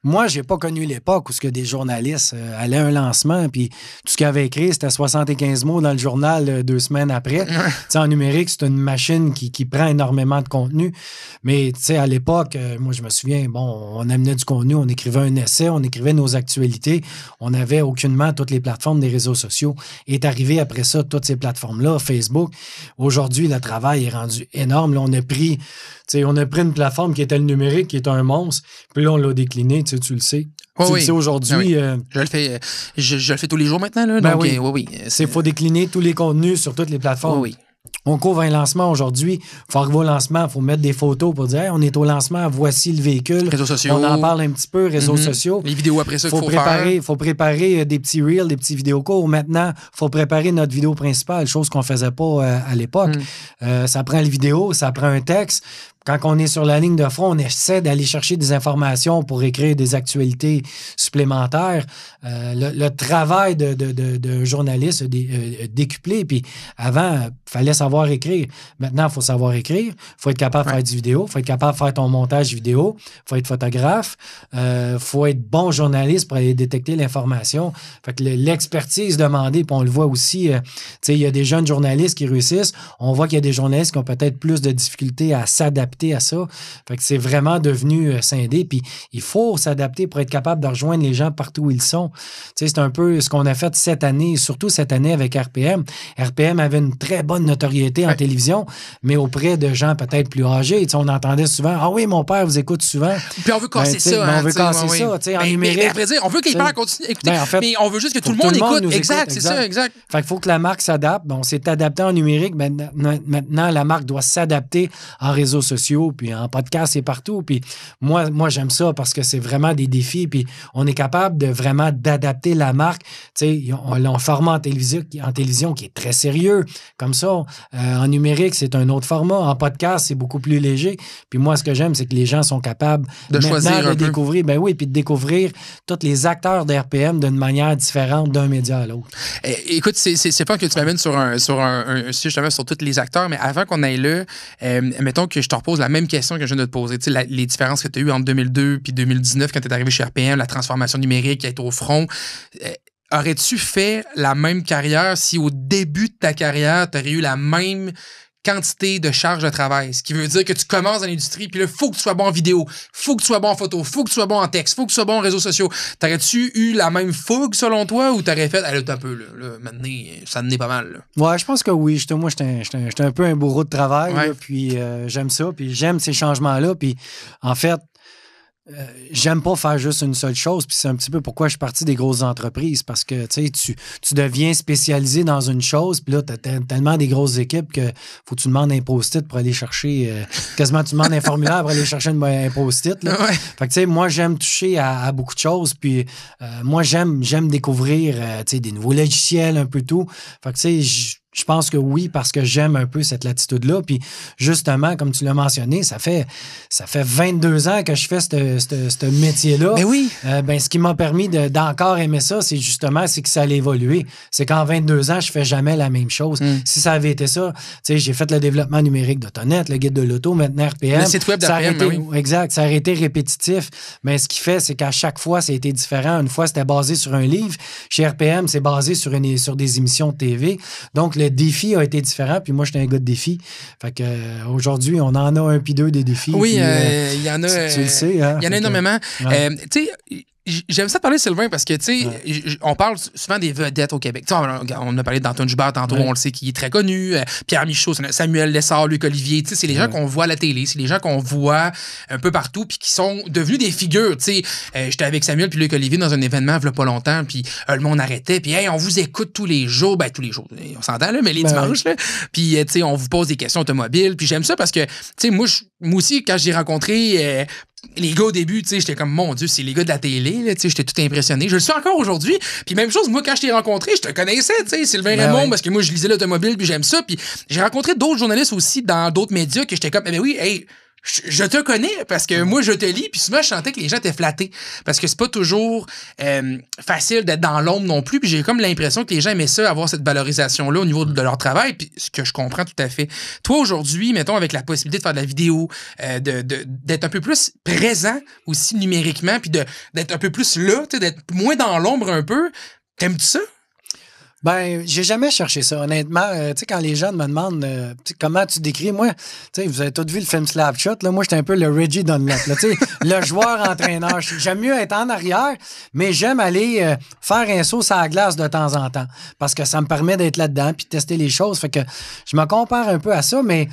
S3: moi, j'ai pas connu l'époque où des journalistes allaient à un lancement, puis tout ce qu'ils avaient écrit, c'était 75 mots dans le journal 2 semaines après. En numérique, c'est une machine qui prend énormément de contenu. Mais à l'époque, moi, je me souviens, on amenait du contenu, on écrivait un essai, on écrivait nos actualités. On n'avait aucunement toutes les plateformes des réseaux sociaux. Est arrivé après ça, toutes ces plateformes-là, Facebook. Aujourd'hui, le travail est rendu énorme. Là, on a pris une plateforme qui était le numérique, qui est un monstre, puis là, on l'a décliné, tu le sais. Tu le sais aujourd'hui.
S1: Je le fais tous les jours maintenant. Là, donc, oui.
S3: Il faut décliner tous les contenus sur toutes les plateformes. Oui. On couvre un lancement aujourd'hui. Il faut arriver au lancement, il faut mettre des photos pour dire on est au lancement, voici le véhicule.
S1: Réseaux sociaux.
S3: On en parle un petit peu, réseaux sociaux.
S1: Les vidéos après ça qu'il faut faire.
S3: Il faut préparer des petits reels, des petits vidéos courts. Maintenant, il faut préparer notre vidéo principale, chose qu'on ne faisait pas à l'époque. Ça prend la vidéo, ça prend un texte. Quand on est sur la ligne de front, on essaie d'aller chercher des informations pour écrire des actualités supplémentaires. Le travail de journaliste a décuplé. Puis avant, il fallait savoir écrire. Maintenant, il faut savoir écrire. Il faut être capable de faire du vidéo. Il faut être capable de faire ton montage vidéo. Il faut être photographe. Il faut être bon journaliste pour aller détecter l'information. Fait que l'expertise demandée, puis on le voit aussi, il y a des jeunes journalistes qui réussissent. On voit qu'il y a des journalistes qui ont peut-être plus de difficultés à s'adapter à ça. Fait que c'est vraiment devenu scindé. Puis il faut s'adapter pour être capable de rejoindre les gens partout où ils sont. C'est un peu ce qu'on a fait cette année, surtout cette année avec RPM. RPM avait une très bonne notoriété en télévision, mais auprès de gens peut-être plus âgés. On entendait souvent « Ah oui, mon père vous écoute souvent. »
S1: Puis on veut casser ça.
S3: On veut casser ça. En numérique.
S1: Mais à vrai dire, on veut que les pères continuent d'écouter, mais on veut juste que tout le monde écoute. Exact, c'est ça, exact.
S3: Fait qu'il faut que la marque s'adapte. On s'est adapté en numérique. Maintenant, la marque doit s'adapter en réseaux sociaux, puis en podcast et partout. Puis moi, j'aime ça parce que c'est vraiment des défis. Puis on est capable de vraiment d'adapter la marque. On a un format en télévision qui est très sérieux. Comme ça, en numérique, c'est un autre format. En podcast, c'est beaucoup plus léger. Puis moi, ce que j'aime, c'est que les gens sont capables
S1: de choisir
S3: de découvrir. Ben oui, puis de découvrir tous les acteurs d'RPM d'une manière différente d'un média à l'autre.
S1: Écoute, c'est pas que tu m'amènes sur un sujet justement sur tous les acteurs, mais avant qu'on aille là, mettons que je te repose la même question que je viens de te poser. Les différences que tu as eues entre 2002 et 2019 quand tu es arrivé chez RPM, la transformation numérique, être au front. Aurais-tu fait la même carrière si au début de ta carrière, tu aurais eu la même quantité de charge de travail. Ce qui veut dire que tu commences dans l'industrie, puis là, faut que tu sois bon en vidéo, faut que tu sois bon en photo, faut que tu sois bon en texte, faut que tu sois bon en réseaux sociaux. T'aurais-tu eu la même fougue, selon toi, ou t'aurais fait, allez, un peu, là, maintenant, ça en est pas mal, là.
S3: Ouais, je pense que oui. Moi, j'étais un peu un bourreau de travail,
S1: Ouais.
S3: là, puis j'aime ça, puis j'aime ces changements-là, puis en fait, j'aime pas faire juste une seule chose, puis c'est un petit peu pourquoi je suis parti des grosses entreprises, parce que tu deviens spécialisé dans une chose, puis là, t'as tellement des grosses équipes que faut que tu demandes un post-it pour aller chercher, quasiment tu demandes un formulaire pour aller chercher un post-it. Là.
S1: Ouais.
S3: Fait que tu sais, moi, j'aime toucher à beaucoup de choses, puis moi, j'aime découvrir des nouveaux logiciels, un peu tout. Fait que tu sais, je pense que oui, parce que j'aime un peu cette latitude-là. Puis justement, comme tu l'as mentionné, ça fait 22 ans que je fais ce métier-là.
S1: Mais oui.
S3: Ce qui m'a permis d'encore aimer ça, c'est que ça allait évoluer. C'est qu'en 22 ans, je fais jamais la même chose. Si ça avait été ça, tu sais, j'ai fait le développement numérique d'Autonet, le guide de l'auto, maintenant RPM.
S1: Le site web d'RPM,
S3: oui. Exact, ça aurait été répétitif. Mais ce qui fait, c'est qu'à chaque fois, ça a été différent. Une fois, c'était basé sur un livre. Chez RPM, c'est basé sur des émissions de TV. Donc, le défi a été différent, puis moi, j'étais un gars de défi. Fait que aujourd'hui, on en a un puis deux des défis.
S1: Oui, il y en a.
S3: Tu le sais, hein?
S1: Il y en a énormément.
S3: Ouais.
S1: Tu sais, j'aime ça parler, Sylvain, parce que, tu sais, on parle souvent des vedettes au Québec. On a parlé d'Antoine Joubert tantôt, on le sait, qui est très connu. Pierre Michaud, Samuel Lessard, Luc Olivier. Tu sais, c'est les gens qu'on voit à la télé, c'est les gens qu'on voit un peu partout, puis qui sont devenus des figures. Tu sais, j'étais avec Samuel puis Luc Olivier dans un événement, il y a pas longtemps, puis le monde arrêtait, puis hey, on vous écoute tous les jours. Ben, tous les jours, on s'entend, là, mais les dimanches, là. Puis, tu sais, on vous pose des questions automobiles. Puis j'aime ça parce que, tu sais, moi aussi, quand j'ai rencontré les gars au début, tu sais, j'étais comme, mon Dieu, c'est les gars de la télé, là, tu sais, j'étais tout impressionné. Je le suis encore aujourd'hui. Puis même chose, moi, quand je t'ai rencontré, je te connaissais, tu sais, Sylvain Raymond, parce que moi, je lisais l'automobile, puis j'aime ça. Puis j'ai rencontré d'autres journalistes aussi dans d'autres médias que j'étais comme, mais oui, hey, je te connais parce que moi, je te lis, puis souvent, je sentais que les gens étaient flattés parce que c'est pas toujours facile d'être dans l'ombre non plus, puis j'ai comme l'impression que les gens aimaient ça, avoir cette valorisation-là au niveau de leur travail, puis ce que je comprends tout à fait. Toi, aujourd'hui, mettons, avec la possibilité de faire de la vidéo, d'être un peu plus présent aussi numériquement, puis d'être un peu plus là, d'être moins dans l'ombre un peu, t'aimes-tu ça?
S3: Ben, j'ai jamais cherché ça, honnêtement. Tu sais, quand les gens me demandent comment tu décris, moi, tu sais, vous avez tous vu le film Slapshot, là, moi, j'étais un peu le Reggie Dunlop, là, tu sais, le joueur-entraîneur. J'aime mieux être en arrière, mais j'aime aller faire un saut sur la glace de temps en temps, parce que ça me permet d'être là-dedans puis de tester les choses. Fait que je me compare un peu à ça, mais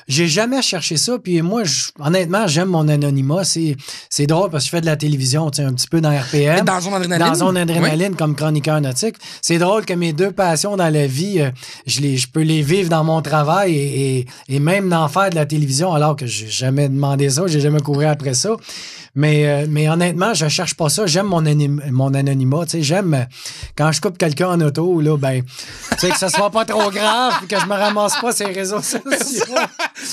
S3: j'ai jamais cherché ça. Puis moi, honnêtement, j'aime mon anonymat. C'est drôle parce que je fais de la télévision, tu sais, un petit peu dans RPM.
S1: Dans Zone Adrénaline.
S3: Dans Zone Adrénaline,
S1: oui.
S3: comme chroniqueur nautique. C'est drôle que mes deux passions dans la vie, je peux les vivre dans mon travail et même d'en faire de la télévision, alors que j'ai jamais demandé ça, j'ai jamais couru après ça. Mais honnêtement, je cherche pas ça. J'aime mon anonymat. Tu sais, j'aime quand je coupe quelqu'un en auto, là, ben, tu sais, que ça soit pas trop grave et que je me ramasse pas sur les réseaux sociaux.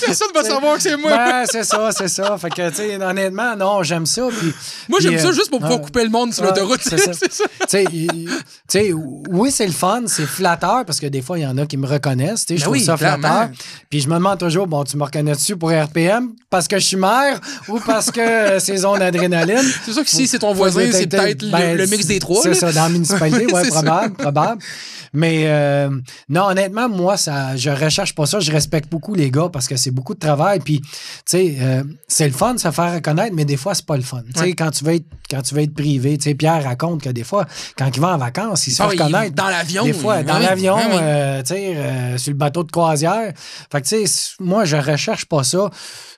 S1: Personne ne va savoir que c'est moi.
S3: Ben, c'est ça. Fait que, tu sais, honnêtement, non, j'aime ça.
S1: Moi, j'aime ça juste pour pouvoir couper le monde sur l'autoroute.
S3: C'est ça. Tu sais, oui, c'est le fun, c'est flatteur parce que des fois, il y en a qui me reconnaissent. Tu sais, je trouve ça flatteur. Puis je me demande toujours, bon, tu me reconnais-tu pour RPM parce que je suis maire ou parce que c'est Zone Adrénaline?
S1: C'est sûr que si c'est ton voisin, c'est peut-être le mix des trois.
S3: C'est ça, dans la municipalité, ouais, probable. Mais non, honnêtement, moi, je recherche pas ça. Je respecte beaucoup les gars parce que c'est beaucoup de travail. Puis, tu sais, c'est le fun de se faire reconnaître, mais des fois, c'est pas le fun. Tu sais, quand tu veux être privé, tu sais, Pierre raconte que des fois, quand il va en vacances, il se fait reconnaître.
S1: Dans l'avion.
S3: Des fois, dans l'avion, tu sais, sur le bateau de croisière. Fait que, tu sais, moi, je recherche pas ça.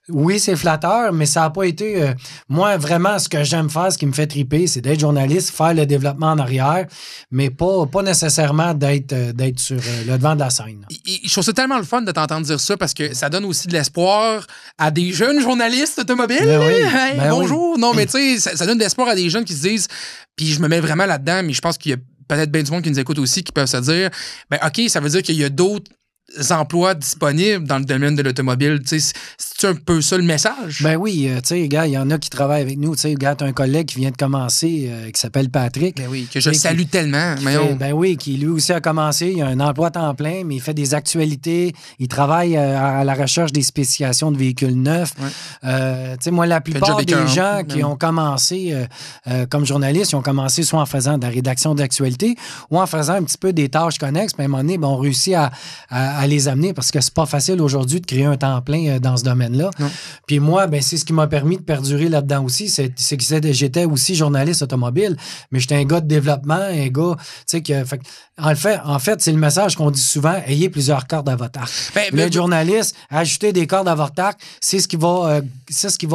S3: Oui, c'est flatteur, mais ça n'a pas été... moi, vraiment, ce que j'aime faire, ce qui me fait triper, c'est d'être journaliste, faire le développement en arrière, mais pas nécessairement d'être sur le devant de la scène.
S1: Je trouve ça tellement le fun de t'entendre dire ça parce que ça donne aussi de l'espoir à des jeunes journalistes automobiles. Bonjour! Oui. Non, mais tu sais, ça donne de l'espoir à des jeunes qui se disent... Puis je me mets vraiment là-dedans, mais je pense qu'il y a peut-être bien du monde qui nous écoute aussi qui peuvent se dire, ben OK, ça veut dire qu'il y a d'autres emplois disponibles dans le domaine de l'automobile. C'est un peu ça le message?
S3: Ben oui, tu sais, gars, il y en a qui travaillent avec nous. Tu sais, gars, t'as un collègue qui vient de commencer qui s'appelle Patrick.
S1: Ben oui, que je salue tellement.
S3: Ben oui, qui lui aussi a commencé. Il a un emploi à temps plein, mais il fait des actualités. Il travaille à la recherche des spécifications de véhicules neufs. Ouais. Tu sais, moi, la plupart des gens qui ont commencé comme journalistes, ils ont commencé soit en faisant de la rédaction d'actualités ou en faisant un petit peu des tâches connexes. Puis à un moment donné, ben, on réussit à à les amener parce que c'est pas facile aujourd'hui de créer un temps plein dans ce domaine-là.
S1: Non.
S3: Puis moi, ben, c'est ce qui m'a permis de perdurer là-dedans aussi. C'est que j'étais aussi journaliste automobile, mais j'étais un gars de développement, un gars, tu sais, en fait, c'est le message qu'on dit souvent, ayez plusieurs cordes à votre arc. Le journaliste, ajouter des cordes à votre arc, c'est ce qui va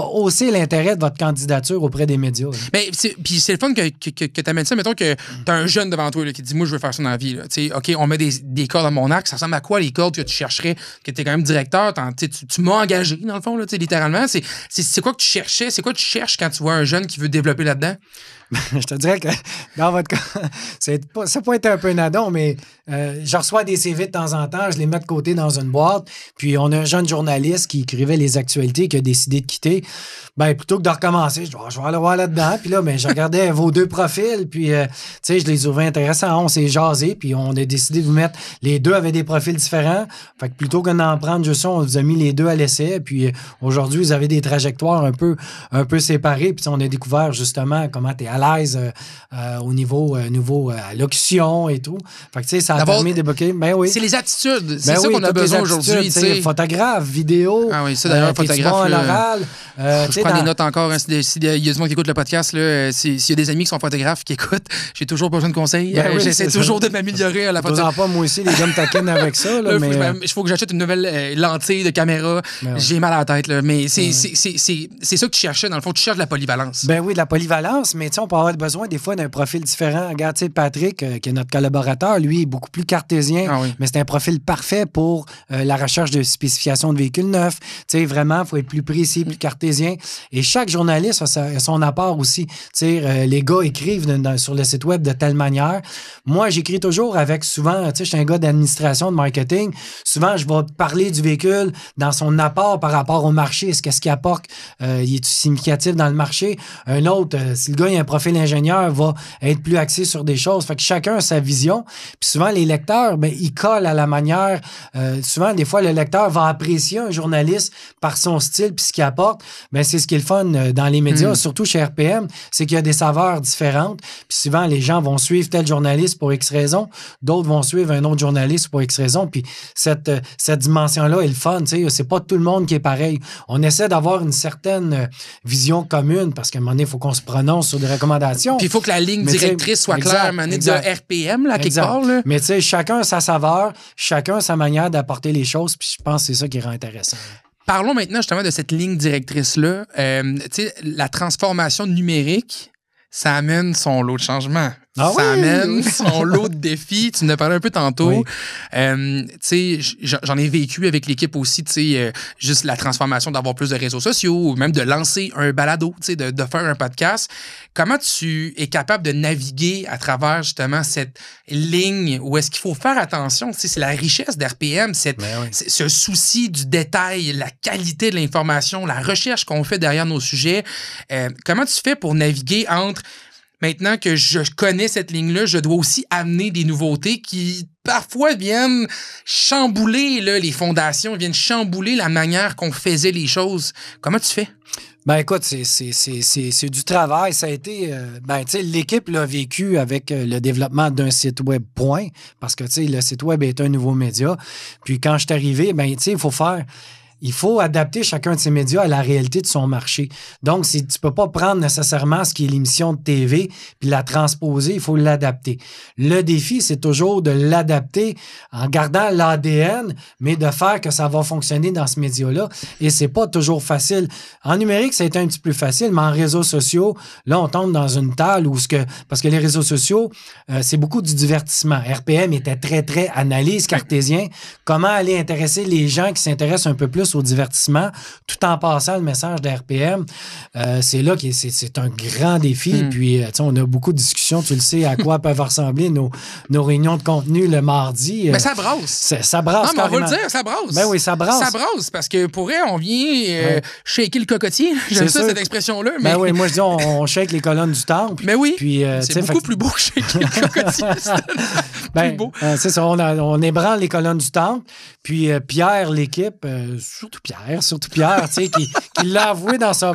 S3: hausser l'intérêt de votre candidature auprès des médias.
S1: Mais puis c'est le fun que tu amènes ça. Mettons que tu as un jeune devant toi là, qui dit, moi, je veux faire ça dans la vie. Là. OK, on met des cordes à mon arc. Ça ressemble à quoi les cordes que tu chercherais, que tu es quand même directeur? Tu m'as engagé, dans le fond, là, littéralement. C'est quoi que tu cherchais? C'est quoi que tu cherches quand tu vois un jeune qui veut développer là-dedans?
S3: Je te dirais que dans votre cas, ça peut être un peu nadon, mais je reçois des CV de temps en temps, je les mets de côté dans une boîte, puis on a un jeune journaliste qui écrivait les actualités qui a décidé de quitter. Ben, plutôt que de recommencer, je vais aller voir là-dedans. Puis là, ben, je regardais vos deux profils, puis tu sais, je les trouvais intéressants. On s'est jasé, puis on a décidé de vous mettre. Les deux avaient des profils différents. Fait que plutôt que d'en prendre juste on vous a mis les deux à l'essai. Puis aujourd'hui, vous avez des trajectoires un peu séparées. Puis on a découvert justement comment tu es à l'aise au niveau locution et tout. Fait que tu sais, ça a permis d'évoquer. Ben oui.
S1: C'est les attitudes. C'est ça qu'on a besoin aujourd'hui.
S3: Photographe, vidéo.
S1: Ah oui, ça d'ailleurs, photographe.
S3: Bon à l'oral.
S1: Je prends des notes encore. Hein, s'il y a du monde qui écoute le podcast, s'il y a des amis qui sont photographes qui écoutent, j'ai toujours besoin de conseils. J'essaie toujours de m'améliorer à la photo.
S3: Pas moi aussi, les gars me taquinent avec ça. Là,
S1: il faut que j'achète une nouvelle lentille de caméra. J'ai mal à la tête. Là, mais c'est ça que tu cherchais. Dans le fond, tu cherches de la polyvalence.
S3: Ben oui, de la polyvalence, mais on peut avoir besoin des fois d'un profil différent. Regarde, Patrick, qui est notre collaborateur, lui, est beaucoup plus cartésien, mais c'est un profil parfait pour la recherche de spécifications de véhicules neufs. Vraiment, il faut être plus précis, plus cartésien. Et chaque journaliste a son apport aussi. Les gars écrivent sur le site web de telle manière. Moi, j'écris toujours avec souvent, je suis un gars d'administration, de marketing. Souvent, je vais parler du véhicule dans son apport par rapport au marché. Qu'est-ce qu'il apporte? Il est significatif dans le marché? Un autre, si le gars a un profil ingénieur, va être plus axé sur des choses. Fait que chacun a sa vision. Puis souvent, les lecteurs, ben, ils collent à la manière. Souvent, des fois, le lecteur va apprécier un journaliste par son style puis ce qu'il apporte. Ben, c'est ce qui est le fun dans les médias, surtout chez RPM, c'est qu'il y a des saveurs différentes. Puis souvent, les gens vont suivre tel journaliste pour X raison, d'autres vont suivre un autre journaliste pour X raison. Puis cette dimension-là est le fun. C'est pas tout le monde qui est pareil. On essaie d'avoir une certaine vision commune parce qu'à un moment donné, il faut qu'on se prononce sur des recommandations.
S1: Puis il faut que la ligne directrice soit claire, de RPM, là, quelque part. Là.
S3: Mais tu sais, chacun a sa saveur, chacun a sa manière d'apporter les choses. Puis je pense que c'est ça qui rend intéressant.
S1: Parlons maintenant justement de cette ligne directrice-là. La transformation numérique, ça amène son lot de changements. Ça amène son lot de défis. Tu en as parlé un peu tantôt. J'en ai vécu avec l'équipe aussi, juste la transformation d'avoir plus de réseaux sociaux ou même de lancer un balado, de faire un podcast. Comment tu es capable de naviguer à travers justement cette ligne où est-ce qu'il faut faire attention? C'est la richesse d'RPM, ce souci du détail, la qualité de l'information, la recherche qu'on fait derrière nos sujets. Comment tu fais pour naviguer entre... Maintenant que je connais cette ligne-là, je dois aussi amener des nouveautés qui, parfois, viennent chambouler les fondations, viennent chambouler la manière qu'on faisait les choses. Comment tu fais?
S3: Ben écoute, c'est du travail. Ça a été... l'équipe l'a vécu avec le développement d'un site web, point. Parce que, le site web est un nouveau média. Puis quand je suis arrivé, il faut adapter chacun de ces médias à la réalité de son marché. Donc, tu ne peux pas prendre nécessairement ce qui est l'émission de TV puis la transposer, il faut l'adapter. Le défi, c'est toujours de l'adapter en gardant l'ADN, mais de faire que ça va fonctionner dans ce média-là. Et c'est pas toujours facile. En numérique, ça a été un petit peu facile, mais en réseaux sociaux, là, on tombe dans une table parce que les réseaux sociaux, c'est beaucoup du divertissement. RPM était très, très analyse cartésien. Comment aller intéresser les gens qui s'intéressent un peu plus au divertissement, tout en passant le message de RPM. C'est là que c'est un grand défi. Puis, on a beaucoup de discussions. Tu le sais à quoi peuvent ressembler nos réunions de contenu le mardi.
S1: Mais ça brasse.
S3: Ça brasse.
S1: Non, mais on va le dire, ça brasse.
S3: Ben oui, ça brasse.
S1: Ça brasse parce que pour elle, on vient shaker le cocotier. J'aime ça, cette expression-là. Mais...
S3: Ben oui, moi, je dis, on shake les colonnes du temple.
S1: Mais oui.
S3: Puis,
S1: c'est beaucoup plus beau que shaker le cocotier.
S3: Ben,
S1: plus beau.
S3: c'est ça, on ébranle les colonnes du temple. Puis Pierre, l'équipe, surtout Pierre, tu sais, qui l'a avoué dans son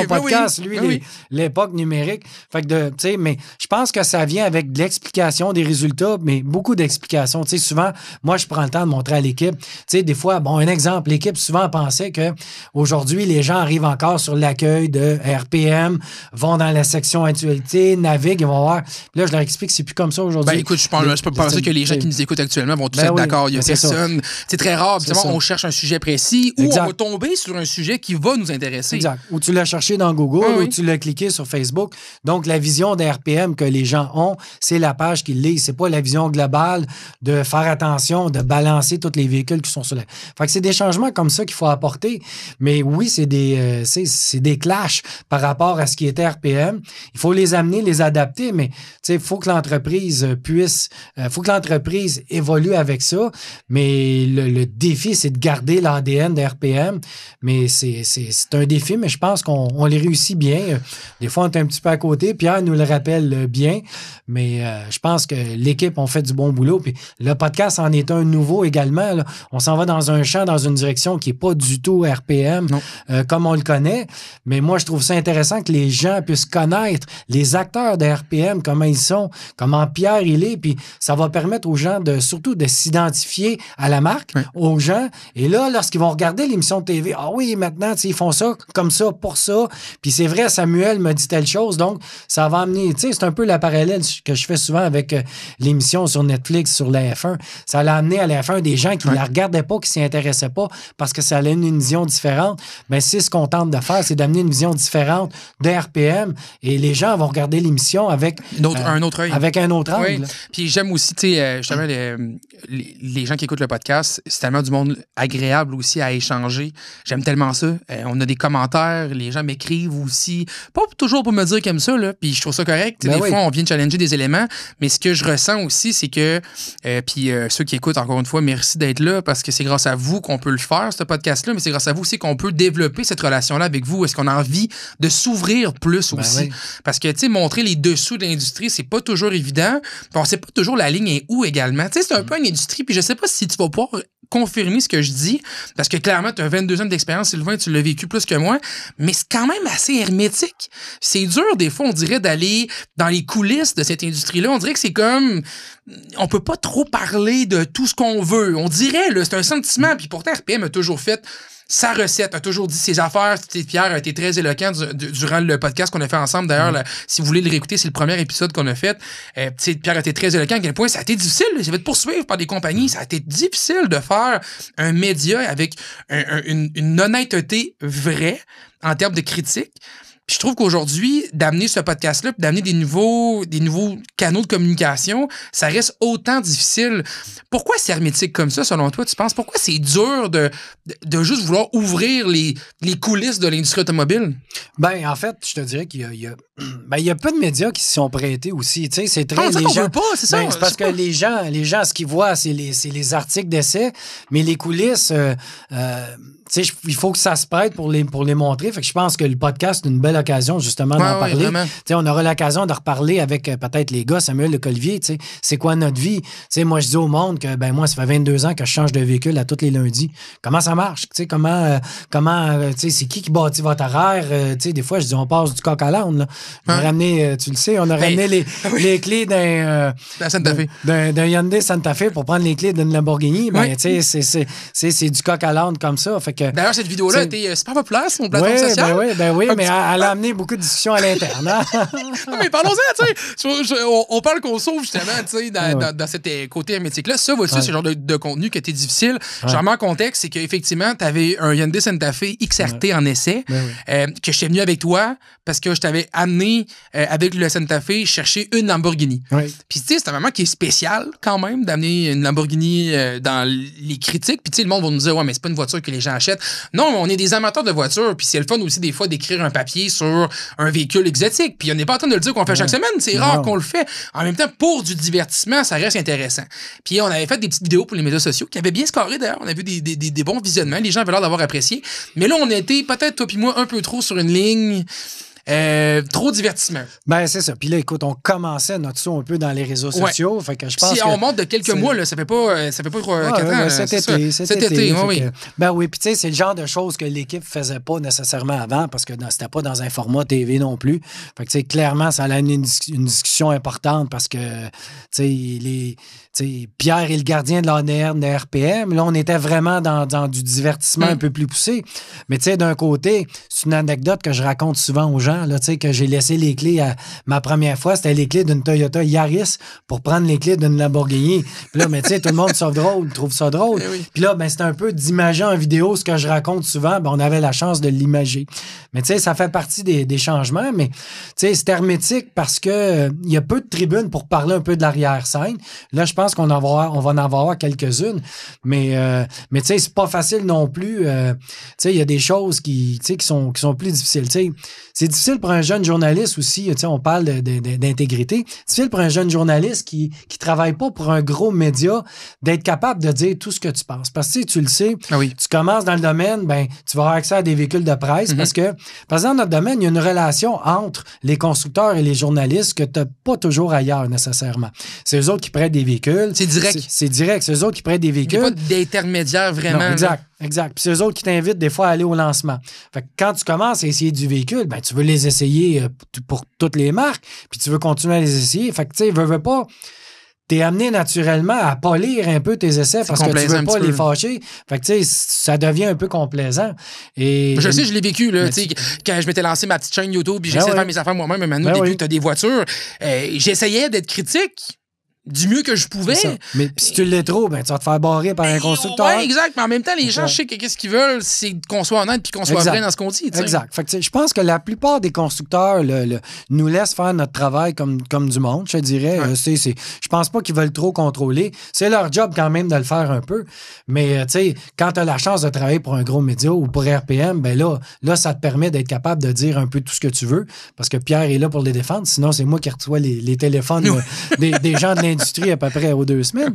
S3: podcast, lui, l'époque numérique. Fait que tu sais, mais je pense que ça vient avec de l'explication des résultats, mais beaucoup d'explications. Tu sais, souvent, moi, je prends le temps de montrer à l'équipe. Tu sais, des fois, bon, un exemple, l'équipe souvent pensait que aujourd'hui, les gens arrivent encore sur l'accueil de RPM, vont dans la section actualité, naviguent, ils vont voir. Puis là, je leur explique que c'est plus comme ça aujourd'hui.
S1: Ben écoute, je peux penser que les gens qui nous écoutent actuellement vont tous être d'accord. Il y a personne. C'est très rare. On cherche un sujet précis ou on va tomber sur un sujet qui va nous intéresser.
S3: Exact. Ou tu l'as cherché dans Google ou tu l'as cliqué sur Facebook. Donc, la vision d'RPM que les gens ont, c'est la page qu'ils lisent. C'est pas la vision globale de faire attention, de balancer tous les véhicules qui sont sur la... Fait que c'est des changements comme ça qu'il faut apporter. Mais oui, c'est des clashs par rapport à ce qui était RPM. Il faut les amener, les adapter, mais il faut que l'entreprise faut que l'entreprise évolue avec ça. Mais le défi, c'est de garder l'ADN de RPM. Mais c'est un défi, mais je pense qu'on les réussit bien. Des fois, on est un petit peu à côté. Pierre nous le rappelle bien. Mais je pense que l'équipe a fait du bon boulot. Puis le podcast en est un nouveau également. Là. On s'en va dans un champ, dans une direction qui n'est pas du tout RPM comme on le connaît. Mais moi, je trouve ça intéressant que les gens puissent connaître les acteurs de RPM, comment ils sont, comment Pierre il est. Puis ça va permettre aux gens surtout de s'identifier à la marque, aux gens. Et là, lorsqu'ils vont regarder l'émission de TV, ah oui, maintenant, ils font ça comme ça, pour ça. Puis c'est vrai, Samuel m'a dit telle chose. Donc, ça va amener, c'est un peu la parallèle que je fais souvent avec l'émission sur Netflix, sur la F1. Ça l'a amené à la F1 des gens qui ne la regardaient pas, qui ne s'y intéressaient pas parce que ça allait une vision différente. Mais c'est ce qu'on tente de faire, c'est d'amener une vision différente de RPM et les gens vont regarder l'émission avec
S1: un autre œil.
S3: Avec un autre angle.
S1: Puis j'aime aussi, justement, les gens qui écoutent le podcast, c'est tellement du monde agréable aussi à échanger. J'aime tellement ça. On a des commentaires, les gens m'écrivent aussi. Pas toujours pour me dire qu'ils aiment ça, là, puis je trouve ça correct. Des fois, on vient de challenger des éléments, mais ce que je ressens aussi, c'est que, puis ceux qui écoutent, encore une fois, merci d'être là, parce que c'est grâce à vous qu'on peut le faire, ce podcast-là, mais c'est grâce à vous aussi qu'on peut développer cette relation-là avec vous. Est-ce qu'on a envie de s'ouvrir plus aussi? Oui. Parce que, tu sais, montrer les dessous de l'industrie, c'est pas toujours évident. On sait pas toujours la ligne est où également. Tu sais, c'est un peu une industrie, puis je sais pas si tu vas pouvoir confirmer ce que je dis, parce que clairement, tu as 22 ans d'expérience, Sylvain, tu l'as vécu plus que moi, mais c'est quand même assez hermétique. C'est dur, des fois, on dirait, d'aller dans les coulisses de cette industrie-là. On dirait que c'est comme... On peut pas trop parler de tout ce qu'on veut. On dirait, là, c'est un sentiment, puis pourtant, RPM a toujours fait sa recette, a toujours dit ses affaires. Pierre a été très éloquent durant le podcast qu'on a fait ensemble. D'ailleurs, là, si vous voulez le réécouter, c'est le premier épisode qu'on a fait. Pierre a été très éloquent à quel point ça a été difficile. Il s'est fait poursuivre par des compagnies. Ça a été difficile de faire un média avec une honnêteté vraie en termes de critique. Puis je trouve qu'aujourd'hui, d'amener ce podcast-là, puis d'amener des nouveaux canaux de communication, ça reste autant difficile. Pourquoi c'est hermétique comme ça, selon toi, tu penses? Pourquoi c'est dur de juste vouloir ouvrir les coulisses de l'industrie automobile?
S3: Ben, en fait, je te dirais qu'il y a peu de médias qui s'y sont prêtés aussi. Tu sais, c'est très...
S1: les gens veut pas, c'est ça.
S3: C'est parce que les gens, ce qu'ils voient, c'est les articles d'essai, mais les coulisses... tu sais, il faut que ça se prête pour les montrer. Fait que je pense que le podcast est une belle occasion, justement, d'en parler. Tu sais, on aura l'occasion de reparler avec peut-être les gars, Samuel Le Collier, tu sais, c'est quoi notre vie? Tu sais, moi, je dis au monde que, moi, ça fait 22 ans que je change de véhicule à tous les lundis. Comment ça marche? Tu sais, comment tu sais, c'est qui bâtit votre horaire? Tu sais, des fois, je dis, on passe du coq à l'âne, là. On a ramené, tu le sais, on a ramené les clés d'un Hyundai Santa Fe pour prendre les clés d'une Lamborghini. Ben, tu sais, c'est du coq à l'âne comme ça. Fait que,
S1: d'ailleurs, cette vidéo-là a été super populaire sur mon plateau social.
S3: Ben oui, mais elle a amené beaucoup de discussions à l'interne. Hein?
S1: Non, mais parlons-en, tu sais. On parle qu'on sauve, justement, tu sais, dans cet côté hermétique-là. Ça, voici, c'est le genre de contenu qui était difficile. Je remets en contexte, c'est qu'effectivement, tu avais un Hyundai Santa Fe XRT en essai, que j'étais venu avec toi parce que je t'avais amené avec le Santa Fe chercher une Lamborghini. Puis, tu sais, c'est un moment qui est spécial, quand même, d'amener une Lamborghini dans les critiques. Puis, tu sais, le monde va nous dire, ouais, mais c'est pas une voiture que les gens achètent. Non, mais on est des amateurs de voitures, puis c'est le fun aussi des fois d'écrire un papier sur un véhicule exotique. Puis on n'est pas en train de le dire qu'on fait chaque semaine, c'est rare qu'on le fait. En même temps, pour du divertissement, ça reste intéressant. Puis on avait fait des petites vidéos pour les médias sociaux qui avaient bien scoré d'ailleurs. On a vu des bons visionnements, les gens avaient l'air d'avoir apprécié. Mais là, on était peut-être, toi puis moi, un peu trop sur une ligne trop de divertissement.
S3: Ben, c'est ça. Puis là, écoute, on commençait notre saut un peu dans les réseaux sociaux. Fait que je pense
S1: si on monte de quelques mois, là, ça fait pas 4 ans.
S3: Cet été.
S1: Oui.
S3: Ben oui, puis tu sais, c'est le genre de choses que l'équipe faisait pas nécessairement avant parce que c'était pas dans un format TV non plus. Fait que tu sais, clairement, ça a amené une discussion importante parce que, tu sais, Pierre est le gardien de l'ADN de RPM. Là, on était vraiment dans du divertissement un peu plus poussé. Mais tu sais, d'un côté, c'est une anecdote que je raconte souvent aux gens, là, tu sais, que j'ai laissé les clés ma première fois, c'était les clés d'une Toyota Yaris pour prendre les clés d'une Lamborghini. Puis là, mais tu sais, tout le monde trouve ça drôle.
S1: Oui.
S3: Puis là, ben, c'est un peu d'imager en vidéo ce que je raconte souvent. Ben, on avait la chance de l'imager. Mais tu sais, ça fait partie des changements. Mais tu sais, c'est hermétique parce que il y a peu de tribunes pour parler un peu de l'arrière-scène. Là, je pense qu'on va en avoir quelques-unes. Mais tu sais, c'est pas facile non plus. Tu sais, il y a des choses qui sont plus difficiles. Tu sais, c'est difficile pour un jeune journaliste aussi. Tu sais, on parle d'intégrité. C'est difficile pour un jeune journaliste qui travaille pas pour un gros média d'être capable de dire tout ce que tu penses. Parce que tu le sais, tu commences dans le domaine, ben tu vas avoir accès à des véhicules de presse parce que, par exemple, dans notre domaine, il y a une relation entre les constructeurs et les journalistes que tu n'as pas toujours ailleurs nécessairement. C'est eux autres qui prêtent des véhicules.
S1: C'est direct.
S3: C'est direct. C'est eux autres qui prêtent des véhicules.
S1: Il n'y a pas d'intermédiaire vraiment.
S3: Non, exact. Puis c'est eux autres qui t'invitent des fois à aller au lancement. Fait que quand tu commences à essayer du véhicule, ben tu veux les essayer pour toutes les marques, puis tu veux continuer à les essayer. Fait que tu sais, veux pas... T'es amené naturellement à polir un peu tes essais parce que tu veux pas les fâcher. Fait que, tu sais, ça devient un peu complaisant. Et
S1: je sais, je l'ai vécu, là. Tu sais, quand je m'étais lancé ma petite chaîne YouTube puis j'essayais de faire mes affaires moi-même, mais maintenant, au début, t'as des voitures. J'essayais d'être critique du mieux que je pouvais.
S3: Mais si tu l'es trop, ben tu vas te faire barrer par un constructeur.
S1: Oui, exact. Mais en même temps, les gens, je sais qu'est-ce qu'ils veulent, c'est qu'on soit honnête puis qu'on soit vrai dans ce qu'on dit. T'sais.
S3: Exact. Fait que je pense que la plupart des constructeurs nous laissent faire notre travail comme du monde, je te dirais. Je pense pas qu'ils veulent trop contrôler. C'est leur job quand même de le faire un peu. Mais tu sais, quand tu as la chance de travailler pour un gros média ou pour RPM, ben là, ça te permet d'être capable de dire un peu tout ce que tu veux parce que Pierre est là pour les défendre. Sinon, c'est moi qui reçois les téléphones des gens de l'industrie à peu près aux 2 semaines.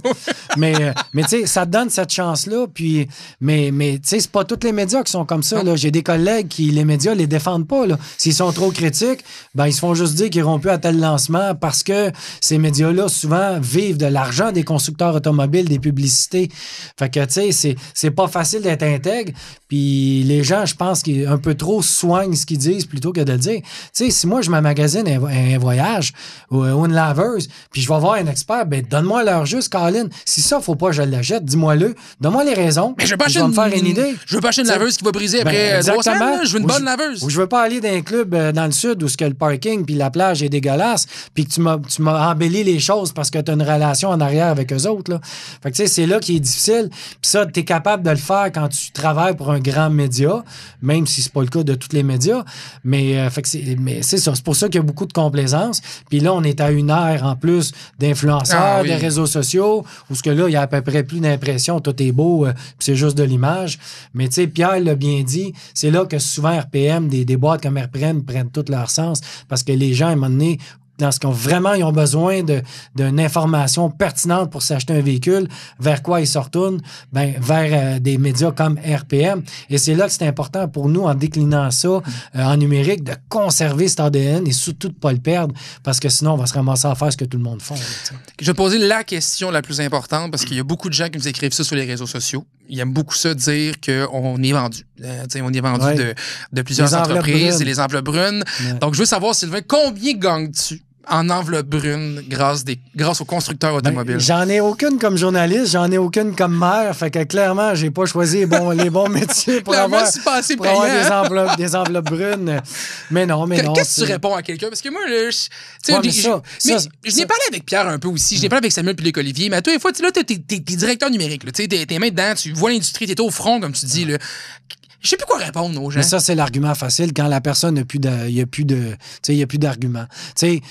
S3: Mais tu sais, ça te donne cette chance-là. Puis, mais tu sais, c'est pas tous les médias qui sont comme ça. Là. J'ai des collègues qui, les médias, les défendent pas. Là. S'ils sont trop critiques, ben ils se font juste dire qu'ils iront plus à tel lancement parce que ces médias-là, souvent, vivent de l'argent des constructeurs automobiles, des publicités. Fait que, tu sais, c'est pas facile d'être intègre. Puis les gens, je pense qu'ils un peu trop soignent ce qu'ils disent plutôt que de le dire. Tu sais, si moi, je m'emmagasine un voyage ou une laveuse, puis je vais voir un expert, ben donne-moi l'heure juste, Colin. Si ça, faut pas que je l'achète, dis-moi-le. Donne-moi les raisons.
S1: Mais je veux pas acheter
S3: me faire une idée.
S1: Je veux pas acheter une laveuse qui va briser après 3 semaines. Là. Je veux une bonne laveuse.
S3: Ou je veux pas aller dans un club dans le sud où le parking puis la plage est dégueulasse puis que tu m'as embelli les choses parce que tu as une relation en arrière avec eux autres. Là. Fait que tu sais, c'est là qui est difficile. Puis ça, tu es capable de le faire quand tu travailles pour un grand média, même si c'est pas le cas de tous les médias. Mais c'est ça. C'est pour ça qu'il y a beaucoup de complaisance. Puis là, on est à une ère en plus d'influenceurs, des réseaux sociaux, où ce que là, il y a à peu près plus d'impression, tout est beau, puis c'est juste de l'image. Mais tu sais, Pierre l'a bien dit, c'est là que souvent RPM, des boîtes comme RPM prennent tout leur sens, parce que les gens, à un moment donné, dans ce ils ont besoin d'une information pertinente pour s'acheter un véhicule, vers quoi ils se retournent? Ben, vers des médias comme RPM. Et c'est là que c'est important pour nous, en déclinant ça en numérique, de conserver cet ADN et surtout de ne pas le perdre, parce que sinon, on va se ramasser à faire ce que tout le monde fait.
S1: Je vais poser la question la plus importante, parce qu'il y a beaucoup de gens qui nous écrivent ça sur les réseaux sociaux. Ils aiment beaucoup ça, dire qu'on est vendu. On est vendu de plusieurs entreprises, et les enveloppes brunes. Ouais. Donc, je veux savoir, Sylvain, combien gagnes-tu en enveloppe brune grâce aux constructeurs automobiles?
S3: J'en ai aucune comme journaliste, j'en ai aucune comme maire. Fait que clairement, j'ai pas choisi les bons métiers pour avoir des enveloppes brunes. Mais non.
S1: Qu'est-ce que tu réponds à quelqu'un? Parce que moi, je n'ai parlé avec Pierre un peu aussi. Je n'ai parlé avec Samuel puis Olivier. Mais à toi, des fois, là, t'es directeur numérique. T'es main dedans, tu vois l'industrie, t'es au front, comme tu dis. Là. Je sais plus quoi répondre aux gens.
S3: Mais ça, c'est l'argument facile quand la personne n'a plus d'argument.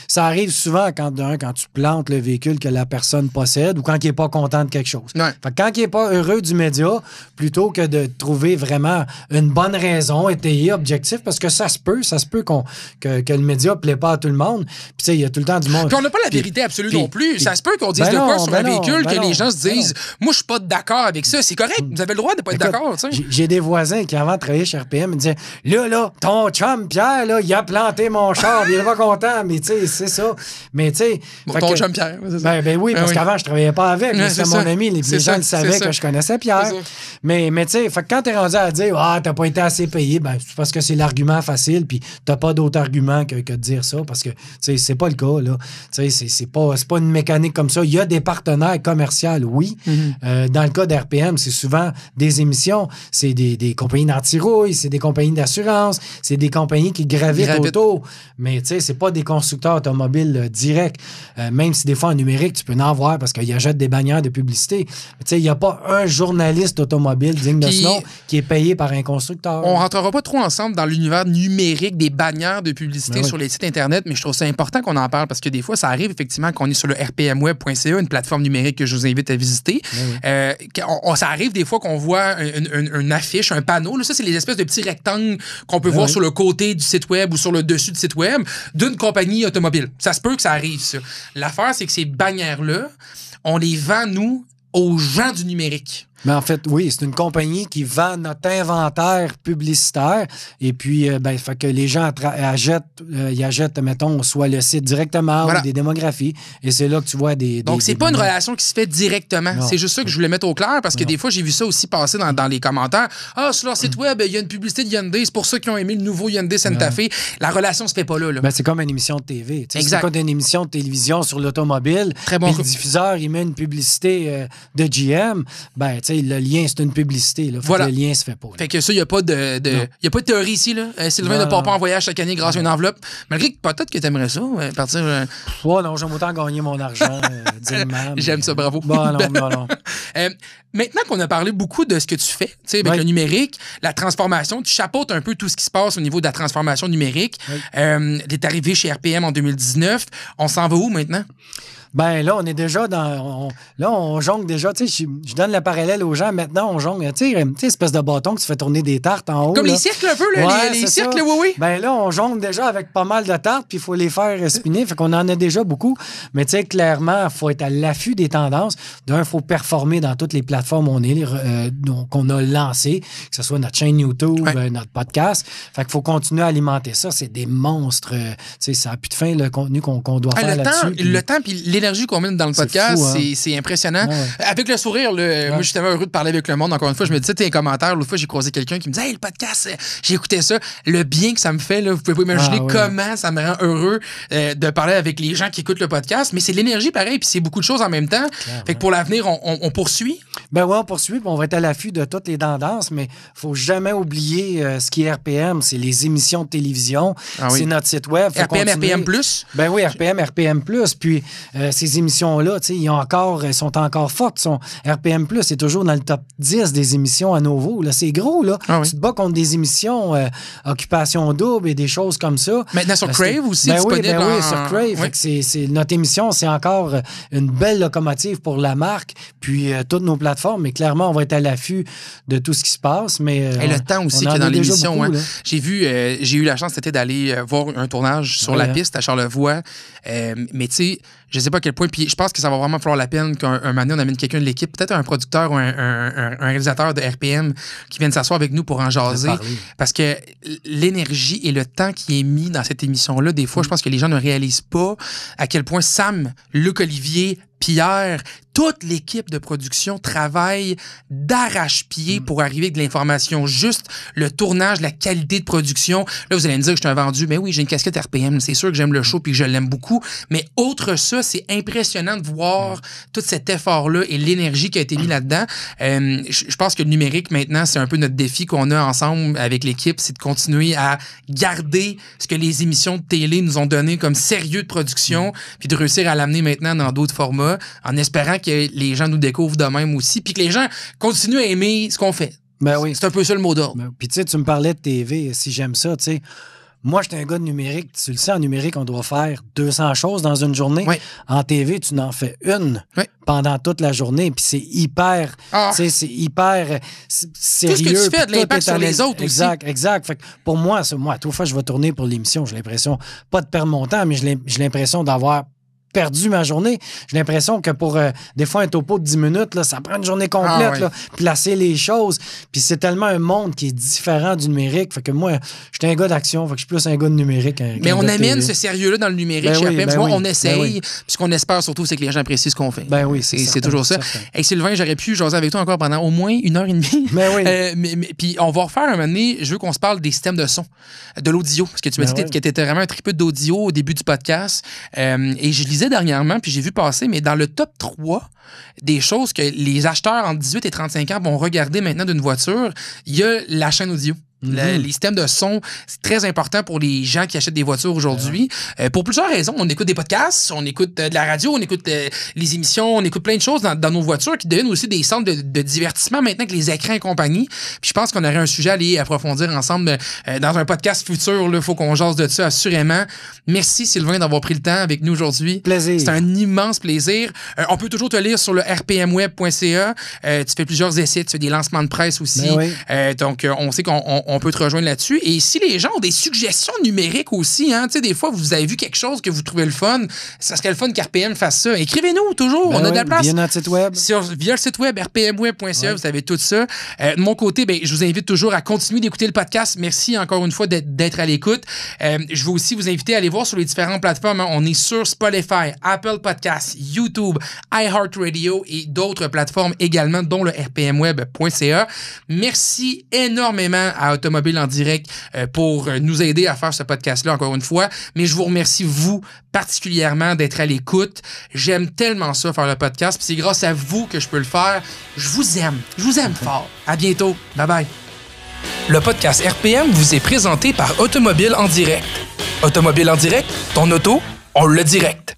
S3: Ça arrive souvent quand tu plantes le véhicule que la personne possède ou quand il n'est pas content de quelque chose.
S1: Ouais.
S3: Fait que quand il n'est pas heureux du média, plutôt que de trouver vraiment une bonne raison, étayée, objectif, parce que ça se peut que le média ne plaît pas à tout le monde. Puis il y a tout le temps du monde.
S1: Puis on n'a pas la vérité absolue non plus. Ça se peut qu'on dise de quoi sur un véhicule que les gens se disent « Moi, je suis pas d'accord avec ça. » C'est correct. Vous avez le droit de ne pas être d'accord.
S3: J'ai des voisins qui avant de travailler chez RPM, il me disait là, ton chum, Pierre, là, il a planté mon char, il est pas content, mais tu sais, c'est ça. Mais tu sais.
S1: Ton chum, Pierre.
S3: Ben oui, parce qu'avant, je travaillais pas avec. C'était mon ami. Les gens le savaient que je connaissais Pierre. Mais tu sais, quand t'es rendu à dire t'as pas été assez payé, ben c'est parce que c'est l'argument facile, puis t'as pas d'autre argument que de dire ça, parce que tu sais, c'est pas le cas, là. Tu sais, c'est pas une mécanique comme ça. Il y a des partenaires commerciaux, oui. Dans le cas d'RPM, c'est souvent des émissions, c'est des compagnies d'antirouille, c'est des compagnies d'assurance, c'est des compagnies qui gravitent autour. Mais tu sais, c'est pas des constructeurs automobiles directs. Même si des fois en numérique, tu peux en voir parce qu'ils achètent des bannières de publicité. Tu sais, il n'y a pas un journaliste automobile digne de ce nom qui est payé par un constructeur.
S1: On rentrera pas trop ensemble dans l'univers numérique des bannières de publicité sur les sites Internet, mais je trouve ça important qu'on en parle parce que des fois, ça arrive effectivement qu'on est sur le rpmweb.ca, une plateforme numérique que je vous invite à visiter. Ça arrive des fois qu'on voit une affiche, un panneau. Là, ça, c'est les espèces de petits rectangles qu'on peut voir sur le côté du site web ou sur le dessus du site web d'une compagnie automobile. Ça se peut que ça arrive, ça. L'affaire, c'est que ces bannières-là, on les vend, nous, aux gens du numérique.
S3: Mais en fait, oui, c'est une compagnie qui vend notre inventaire publicitaire et puis, fait que les gens achètent, mettons, soit le site directement ou des démographies et c'est là que tu vois des...
S1: Donc, c'est pas une relation qui se fait directement. Non. C'est juste ça que je voulais mettre au clair parce que des fois, j'ai vu ça aussi passer dans les commentaires. Sur leur site web, il y a une publicité de Hyundai, c'est pour ça qu'ils ont aimé le nouveau Hyundai Santa Fe. La relation se fait pas là.
S3: Ben, c'est comme une émission de TV. C'est comme une émission de télévision sur l'automobile.
S1: Très bon.
S3: Le diffuseur, il met une publicité de GM. Ben, tu sais, le lien, c'est une publicité. Là. Le lien se fait pas. Là.
S1: Fait que ça, il n'y a pas de théorie ici. Là. Sylvain ne part pas en voyage chaque année grâce à une enveloppe. Malgré que peut-être que tu aimerais ça, partir...
S3: non, j'aime autant gagner mon argent dignement.
S1: J'aime ça, bravo.
S3: Non.
S1: Maintenant qu'on a parlé beaucoup de ce que tu fais, avec le numérique, la transformation, tu chapeautes un peu tout ce qui se passe au niveau de la transformation numérique. T'es arrivé chez RPM en 2019. On s'en va où maintenant?
S3: Ben là, on est déjà on jongle déjà. Tu sais, je donne le parallèle aux gens. Maintenant, on jongle. Tu sais, espèce de bâton que tu fais tourner des tartes en haut.
S1: Comme les cercles un peu, là, les cercles, oui.
S3: Ben là, on jongle déjà avec pas mal de tartes, puis il faut les faire spinner. Fait qu'on en a déjà beaucoup. Mais tu sais, clairement, il faut être à l'affût des tendances. Il faut performer dans toutes les plateformes qu'on a lancées, que ce soit notre chaîne YouTube, notre podcast. Fait qu'il faut continuer à alimenter ça. C'est des monstres. Tu sais, ça n'a plus de fin, le contenu qu'on doit faire là-dessus.
S1: Le temps, puis l'énergie qu'on met dans le podcast,
S3: fou, hein?
S1: c'est impressionnant. Avec le sourire, moi, je suis tellement heureux de parler avec le monde. Encore une fois, je me disais, tes commentaires, l'autre fois, j'ai croisé quelqu'un qui me disait, hey, le podcast, j'ai écouté ça. Le bien que ça me fait, là, vous pouvez pas imaginer comment ça me rend heureux de parler avec les gens qui écoutent le podcast. Mais c'est l'énergie pareil, puis c'est beaucoup de choses en même temps. Clairement. Fait que pour l'avenir, on poursuit.
S3: Ben oui, on poursuit, puis on va être à l'affût de toutes les tendances, mais faut jamais oublier ce qui est RPM, c'est les émissions de télévision, c'est notre site web.
S1: RPM+.
S3: Ben oui, RPM+. Puis ces émissions-là, ils sont encore fortes. RPM+, c'est toujours dans le top 10 des émissions à nouveau. Là, c'est gros, là. Tu te bats contre des émissions Occupation Double et des choses comme ça.
S1: Maintenant sur Crave aussi, disponible.
S3: Oui, sur Crave. Fait que notre émission, c'est encore une belle locomotive pour la marque, puis toutes nos plateformes, mais clairement, on va être à l'affût de tout ce qui se passe. Mais
S1: le temps aussi qu'il y a dans l'émission. J'ai eu la chance cet été d'aller voir un tournage sur la piste à Charlevoix. Mais tu sais, je sais pas à quel point, puis je pense que ça va vraiment falloir la peine qu'un moment donné, on amène quelqu'un de l'équipe, peut-être un producteur ou un réalisateur de RPM qui vienne s'asseoir avec nous pour en jaser. Parce que l'énergie et le temps qui est mis dans cette émission-là, des fois, je pense que les gens ne réalisent pas à quel point Sam, Luc Olivier, Pierre, toute l'équipe de production travaille d'arrache-pied pour arriver avec de l'information juste, le tournage, la qualité de production. Là, vous allez me dire que je suis un vendu. Mais oui, j'ai une casquette RPM. C'est sûr que j'aime le show puis que je l'aime beaucoup. Mais autre ça, c'est impressionnant de voir tout cet effort-là et l'énergie qui a été mis là-dedans. Je pense que le numérique, maintenant, c'est un peu notre défi qu'on a ensemble avec l'équipe, c'est de continuer à garder ce que les émissions de télé nous ont donné comme sérieux de production puis de réussir à l'amener maintenant dans d'autres formats en espérant que les gens nous découvrent de même aussi, puis que les gens continuent à aimer ce qu'on fait.
S3: Ben oui.
S1: C'est un peu ça le mot d'ordre.
S3: Puis tu sais, tu me parlais de TV, si j'aime ça, tu sais. Moi, j'étais un gars de numérique. Tu le sais, en numérique, on doit faire 200 choses dans une journée.
S1: Oui.
S3: En TV, tu n'en fais une pendant toute la journée. Puis c'est hyper... Tu sais, c'est hyper sérieux.
S1: Tout ce que tu fais a de l'impact sur les autres
S3: aussi. Exact. Fait que pour moi, à toute fois, je vais tourner pour l'émission. J'ai l'impression, pas de perdre mon temps, mais j'ai l'impression d'avoir perdu ma journée. J'ai l'impression que pour des fois un topo de 10 minutes, là, ça prend une journée complète, là, placer les choses. Puis c'est tellement un monde qui est différent du numérique. Fait que moi, j'étais un gars d'action, fait que je suis plus un gars de numérique.
S1: Mais on amène ce sérieux-là dans le numérique chez RPM. On essaye. Puis ce qu'on espère surtout, c'est que les gens apprécient ce qu'on fait.
S3: Ben oui,
S1: c'est toujours ça. Hey, Sylvain, j'aurais pu jaser avec toi encore pendant au moins 1h30.
S3: Ben oui.
S1: Puis on va refaire un moment donné, je veux qu'on se parle des systèmes de son, de l'audio. Parce que tu m'as dit que tu étais vraiment un tripeux d'audio au début du podcast. Et je lisais dernièrement, puis j'ai vu passer, mais dans le top 3 des choses que les acheteurs entre 18 et 35 ans vont regarder maintenant d'une voiture, il y a la chaîne audio. Les systèmes de son, c'est très important pour les gens qui achètent des voitures aujourd'hui. Pour plusieurs raisons. On écoute des podcasts, on écoute de la radio, on écoute les émissions, on écoute plein de choses dans nos voitures qui deviennent aussi des centres de divertissement maintenant que les écrans et compagnie. Puis je pense qu'on aurait un sujet à aller approfondir ensemble dans un podcast futur. Il faut qu'on jase de ça assurément. Merci Sylvain d'avoir pris le temps avec nous aujourd'hui.
S3: Plaisir.
S1: C'est un immense plaisir. On peut toujours te lire sur le rpmweb.ca. Tu fais plusieurs essais, tu fais des lancements de presse aussi. Donc on sait qu'on peut te rejoindre là-dessus. Et si les gens ont des suggestions numériques aussi, hein, tu sais, des fois, vous avez vu quelque chose que vous trouvez le fun, ça serait le fun qu'RPM fasse ça. Écrivez-nous, toujours. On a de la place.
S3: Via notre site web.
S1: Via le site web, rpmweb.ca, vous avez tout ça. De mon côté, je vous invite toujours à continuer d'écouter le podcast. Merci encore une fois d'être à l'écoute. Je veux aussi vous inviter à aller voir sur les différentes plateformes. Hein. On est sur Spotify, Apple Podcasts, YouTube, iHeartRadio et d'autres plateformes également, dont le rpmweb.ca. Merci énormément à Automobile en direct pour nous aider à faire ce podcast-là, encore une fois. Mais je vous remercie, vous, particulièrement, d'être à l'écoute. J'aime tellement ça, faire le podcast. Puis c'est grâce à vous que je peux le faire. Je vous aime. Je vous aime fort. À bientôt. Bye-bye. Le podcast RPM vous est présenté par Automobile en direct. Automobile en direct, ton auto, on le direct.